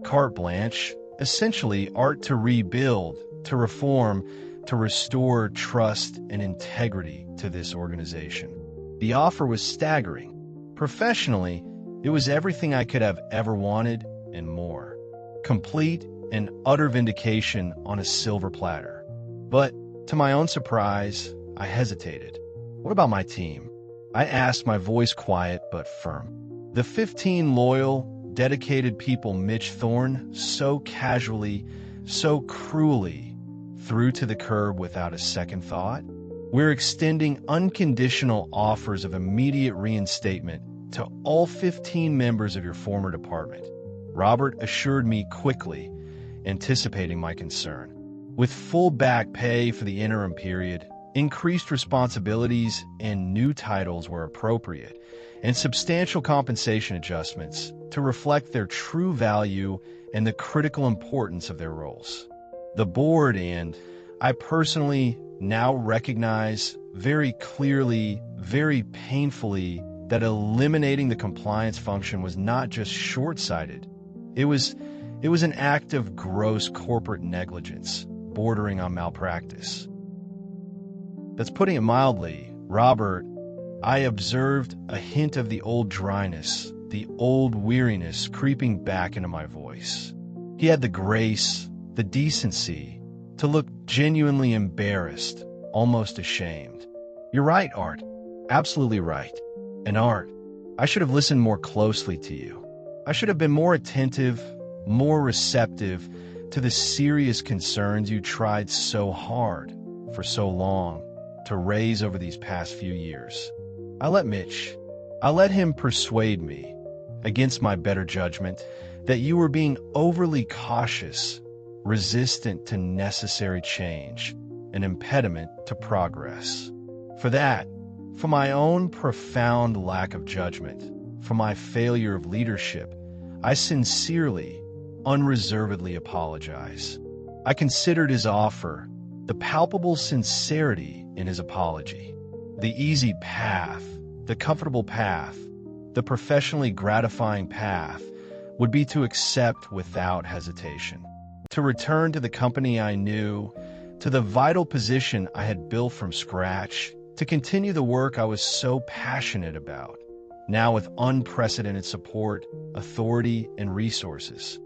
Carte blanche, essentially art to rebuild, to reform, to restore trust and integrity to this organization. The offer was staggering. Professionally, it was everything I could have ever wanted and more. Complete and utter vindication on a silver platter. But, to my own surprise, I hesitated. What about my team? I asked, my voice quiet but firm. The 15 loyal, dedicated people Mitch Thorne so casually, so cruelly threw to the curb without a second thought? We're extending unconditional offers of immediate reinstatement to all 15 members of your former department, Robert assured me quickly, anticipating my concern. With full back pay for the interim period, increased responsibilities and new titles were appropriate, and substantial compensation adjustments to reflect their true value and the critical importance of their roles. The board and I personally now recognize very clearly, very painfully, that eliminating the compliance function was not just short-sighted. It was an act of gross corporate negligence, bordering on malpractice. That's putting it mildly. Robert, I observed a hint of the old dryness, the old weariness creeping back into my voice. He had the grace, the decency, to look genuinely embarrassed, almost ashamed. You're right, Art. Absolutely right. And Art, I should have listened more closely to you. I should have been more attentive, more receptive to the serious concerns you tried so hard, for so long, to raise over these past few years. I let him persuade me, against my better judgment, that you were being overly cautious, resistant to necessary change, an impediment to progress. For that, for my own profound lack of judgment, for my failure of leadership, I sincerely, unreservedly apologize. I considered his offer, the palpable sincerity in his apology, the easy path, the comfortable path, the professionally gratifying path, would be to accept without hesitation, to return to the company I knew, to the vital position I had built from scratch, to continue the work I was so passionate about, now with unprecedented support, authority, and resources.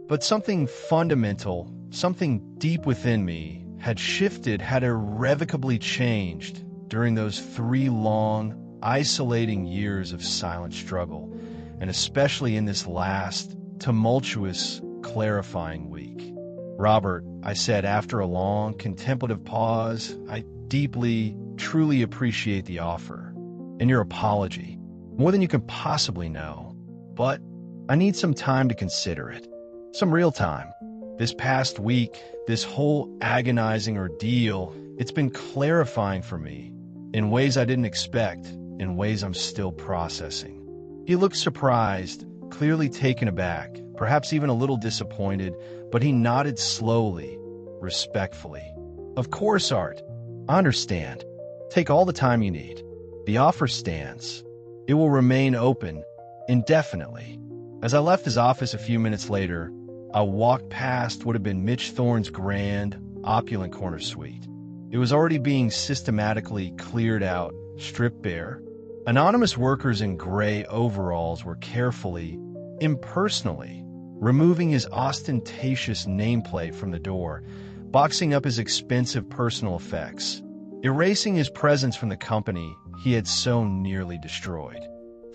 But something fundamental, something deep within me, had shifted, had irrevocably changed during those 3 long, isolating years of silent struggle, and especially in this last, tumultuous, clarifying week. Robert, I said after a long, contemplative pause, I deeply, truly appreciate the offer and your apology, more than you can possibly know. But I need some time to consider it. Some real time. This past week, this whole agonizing ordeal, it's been clarifying for me in ways I didn't expect, in ways I'm still processing. He looked surprised, clearly taken aback, perhaps even a little disappointed, but he nodded slowly, respectfully. Of course, Art. I understand. Take all the time you need. The offer stands. It will remain open indefinitely. As I left his office a few minutes later, I walked past what had been Mitch Thorne's grand, opulent corner suite. It was already being systematically cleared out, stripped bare. Anonymous workers in gray overalls were carefully, impersonally, removing his ostentatious nameplate from the door, boxing up his expensive personal effects, erasing his presence from the company he had so nearly destroyed.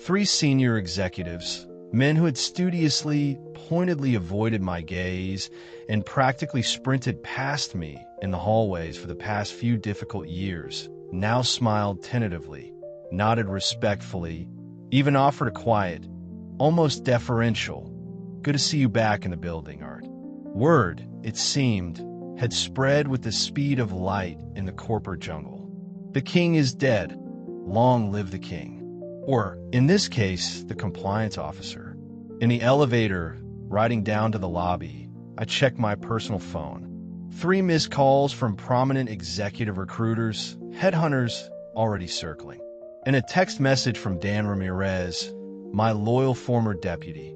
3 senior executives, men who had studiously, pointedly avoided my gaze and practically sprinted past me in the hallways for the past few difficult years, now smiled tentatively, nodded respectfully, even offered a quiet, almost deferential, "Good to see you back in the building, Art." Word, it seemed, had spread with the speed of light in the corporate jungle. The king is dead. Long live the king. Or, in this case, the compliance officer. In the elevator, riding down to the lobby, I checked my personal phone. 3 missed calls from prominent executive recruiters, headhunters already circling. And a text message from Dan Ramirez, my loyal former deputy.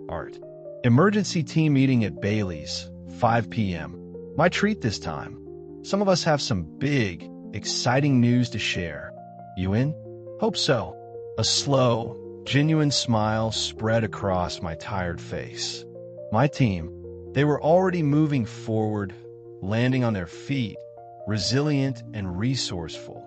Art. Emergency team meeting at Bailey's, 5 p.m. My treat this time. Some of us have some big, exciting news to share. You in? Hope so. A slow, genuine smile spread across my tired face. My team, they were already moving forward, landing on their feet, resilient and resourceful,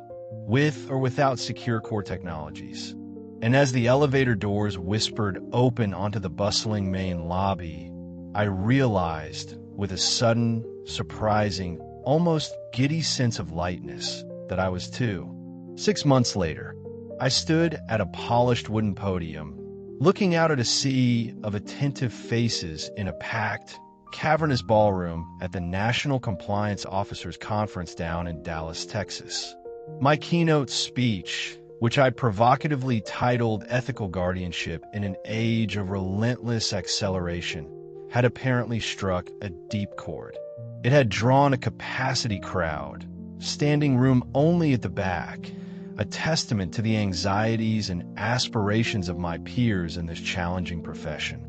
with or without secure core technologies. And as the elevator doors whispered open onto the bustling main lobby, I realized with a sudden, surprising, almost giddy sense of lightness that I was too. 6 months later, I stood at a polished wooden podium, looking out at a sea of attentive faces in a packed, cavernous ballroom at the National Compliance Officers Conference down in Dallas, Texas. My keynote speech, which I provocatively titled Ethical Guardianship in an Age of Relentless Acceleration, had apparently struck a deep chord. It had drawn a capacity crowd, standing room only at the back, a testament to the anxieties and aspirations of my peers in this challenging profession.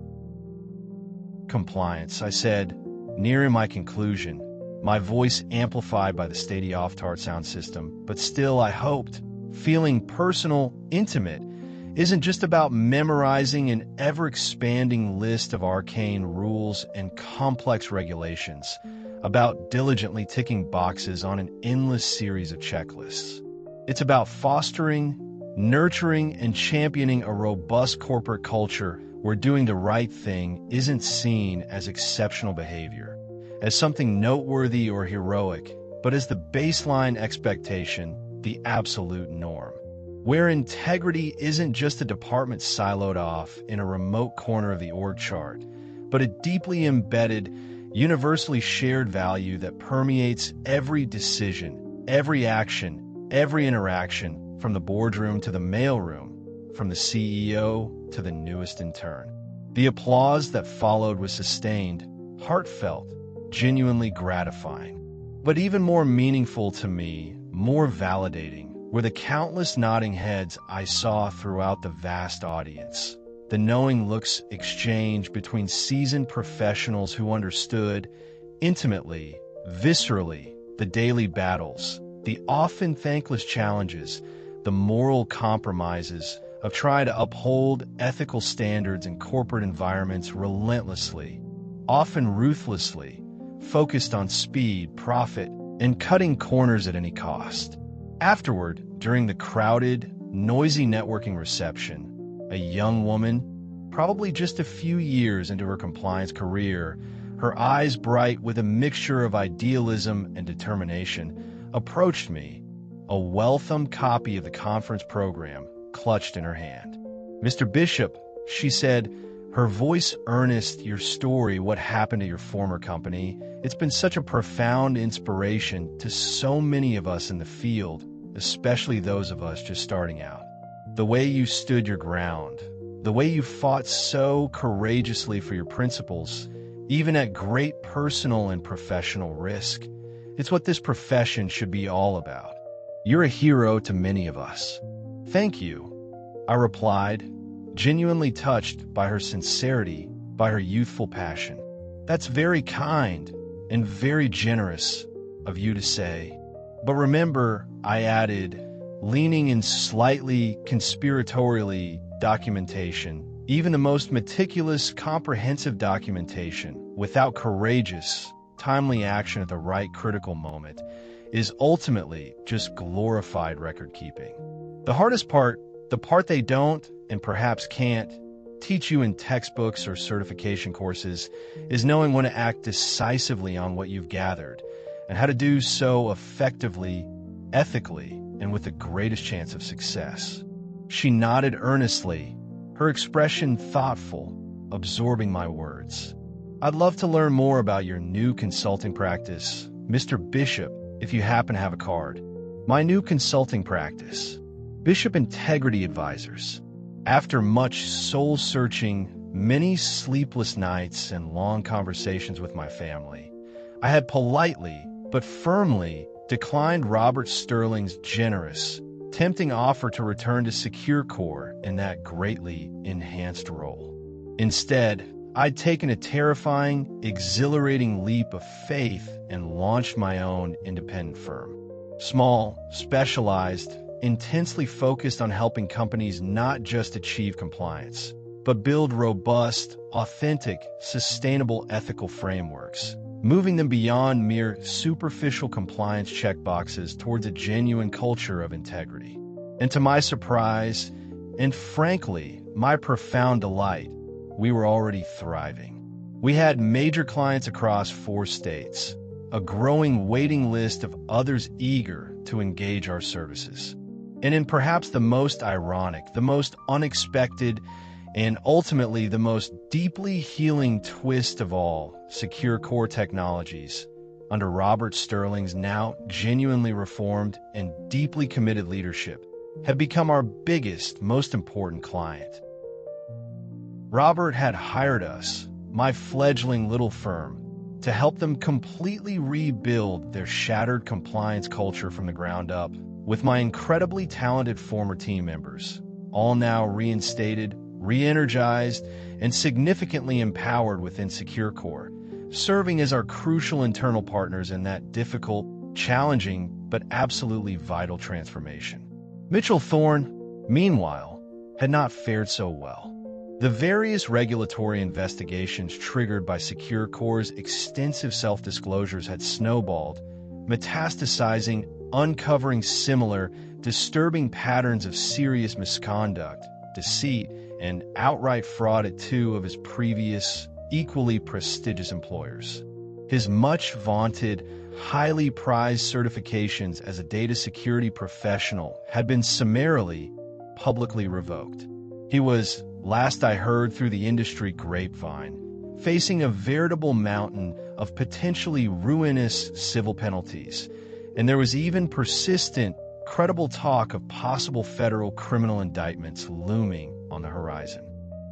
Compliance, I said, nearing my conclusion, my voice amplified by the steady off-tart sound system, but still I hoped, feeling personal, intimate, isn't just about memorizing an ever-expanding list of arcane rules and complex regulations, about diligently ticking boxes on an endless series of checklists. It's about fostering, nurturing, and championing a robust corporate culture where doing the right thing isn't seen as exceptional behavior, as something noteworthy or heroic, but as the baseline expectation, the absolute norm. Where integrity isn't just a department siloed off in a remote corner of the org chart, but a deeply embedded, universally shared value that permeates every decision, every action, every interaction, from the boardroom to the mailroom, from the CEO to the newest intern. The applause that followed was sustained, heartfelt, genuinely gratifying. But even more meaningful to me, more validating, were the countless nodding heads I saw throughout the vast audience. The knowing looks exchanged between seasoned professionals who understood, intimately, viscerally, the daily battles, the often thankless challenges, the moral compromises of trying to uphold ethical standards in corporate environments relentlessly, often ruthlessly, focused on speed, profit, and cutting corners at any cost. Afterward, during the crowded, noisy networking reception, a young woman, probably just a few years into her compliance career, her eyes bright with a mixture of idealism and determination, approached me, a welcome copy of the conference program clutched in her hand. "Mr. Bishop," she said, her voice earnest, "your story, what happened to your former company, it's been such a profound inspiration to so many of us in the field, especially those of us just starting out. The way you stood your ground, the way you fought so courageously for your principles, even at great personal and professional risk. It's what this profession should be all about. You're a hero to many of us." "Thank you," I replied, genuinely touched by her sincerity, by her youthful passion. "That's very kind and very generous of you to say. But remember," I added, leaning in slightly conspiratorially documentation, Even the most meticulous, comprehensive documentation, without courageous, timely action at the right critical moment, is ultimately just glorified record-keeping. The hardest part, the part they don't, and perhaps can't, teach you in textbooks or certification courses, is knowing when to act decisively on what you've gathered, and how to do so effectively, ethically, and with the greatest chance of success. She nodded earnestly, her expression thoughtful, absorbing my words. I'd love to learn more about your new consulting practice, Mr. Bishop, if you happen to have a card. My new consulting practice, Bishop Integrity Advisors. After much soul-searching, many sleepless nights, and long conversations with my family, I had politely but firmly declined Robert Sterling's generous, tempting offer to return to SecureCore in that greatly enhanced role. Instead, I'd taken a terrifying, exhilarating leap of faith and launched my own independent firm. Small, specialized, intensely focused on helping companies not just achieve compliance, but build robust, authentic, sustainable ethical frameworks, moving them beyond mere superficial compliance checkboxes towards a genuine culture of integrity. And to my surprise, and frankly, my profound delight, we were already thriving. We had major clients across 4 states, a growing waiting list of others eager to engage our services. And in perhaps the most ironic, the most unexpected, and ultimately the most deeply healing twist of all, SecureCore Technologies, under Robert Sterling's now genuinely reformed and deeply committed leadership, have become our biggest, most important client. Robert had hired us, my fledgling little firm, to help them completely rebuild their shattered compliance culture from the ground up, with my incredibly talented former team members, all now reinstated, re-energized, and significantly empowered within SecureCore, serving as our crucial internal partners in that difficult, challenging, but absolutely vital transformation. Mitchell Thorne, meanwhile, had not fared so well. The various regulatory investigations triggered by SecureCore's extensive self-disclosures had snowballed, metastasizing, uncovering similar, disturbing patterns of serious misconduct, deceit, and outright fraud at 2 of his previous, equally prestigious employers. His much-vaunted, highly prized certifications as a data security professional had been summarily, publicly revoked. He was, last I heard through the industry grapevine, facing a veritable mountain of potentially ruinous civil penalties, and there was even persistent, credible talk of possible federal criminal indictments looming on the horizon.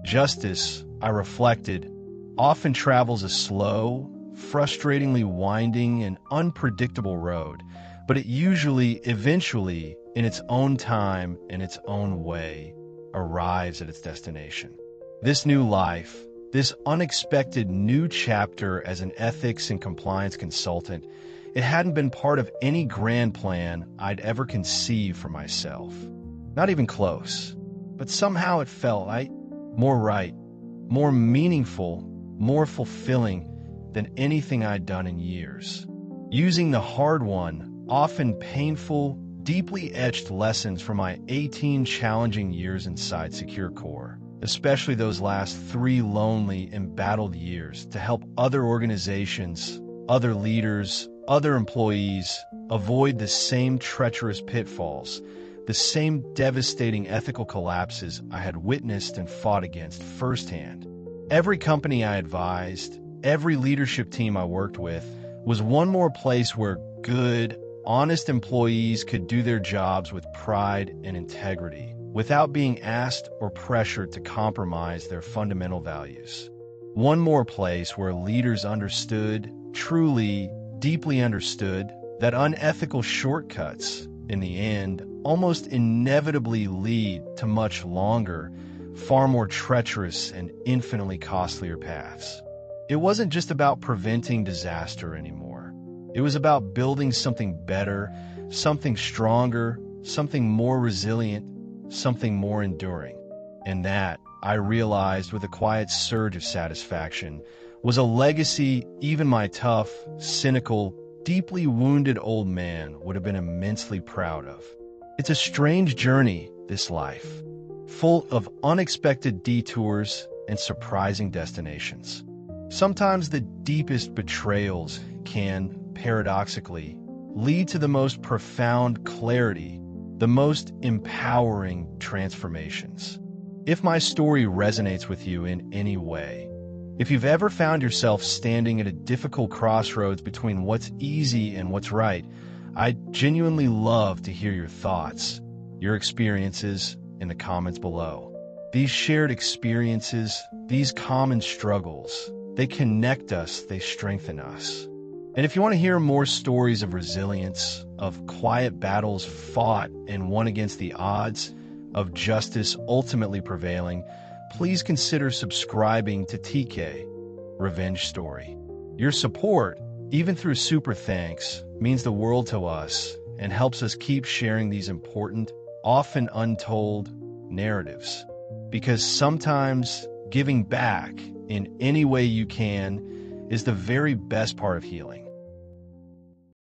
Justice, I reflected, often travels a slow, frustratingly winding and unpredictable road, but it usually, eventually, in its own time and its own way, arrives at its destination. This new life, this unexpected new chapter as an ethics and compliance consultant, it hadn't been part of any grand plan I'd ever conceived for myself. Not even close. But somehow it felt right, more meaningful, more fulfilling than anything I'd done in years. Using the hard-won, often painful, deeply etched lessons from my 18 challenging years inside SecureCore, especially those last 3 lonely, embattled years, to help other organizations, other leaders, other employees avoid the same treacherous pitfalls, the same devastating ethical collapses I had witnessed and fought against firsthand. Every company I advised, every leadership team I worked with, was one more place where good, honest employees could do their jobs with pride and integrity, without being asked or pressured to compromise their fundamental values. One more place where leaders understood, truly, deeply understood, that unethical shortcuts, in the end, almost inevitably lead to much longer, far more treacherous and infinitely costlier paths. It wasn't just about preventing disaster anymore. It was about building something better, something stronger, something more resilient, something more enduring. And that, I realized with a quiet surge of satisfaction, was a legacy even my tough, cynical, deeply wounded old man would have been immensely proud of. It's a strange journey, this life, full of unexpected detours and surprising destinations. Sometimes the deepest betrayals can, paradoxically, lead to the most profound clarity, the most empowering transformations. If my story resonates with you in any way, if you've ever found yourself standing at a difficult crossroads between what's easy and what's right, I'd genuinely love to hear your thoughts, your experiences in the comments below. These shared experiences, these common struggles, they connect us, they strengthen us. And if you want to hear more stories of resilience, of quiet battles fought and won against the odds, of justice ultimately prevailing, please consider subscribing to TK Revenge Story. Your support, even through super thanks, means the world to us and helps us keep sharing these important, often untold narratives. Because sometimes giving back in any way you can is the very best part of healing.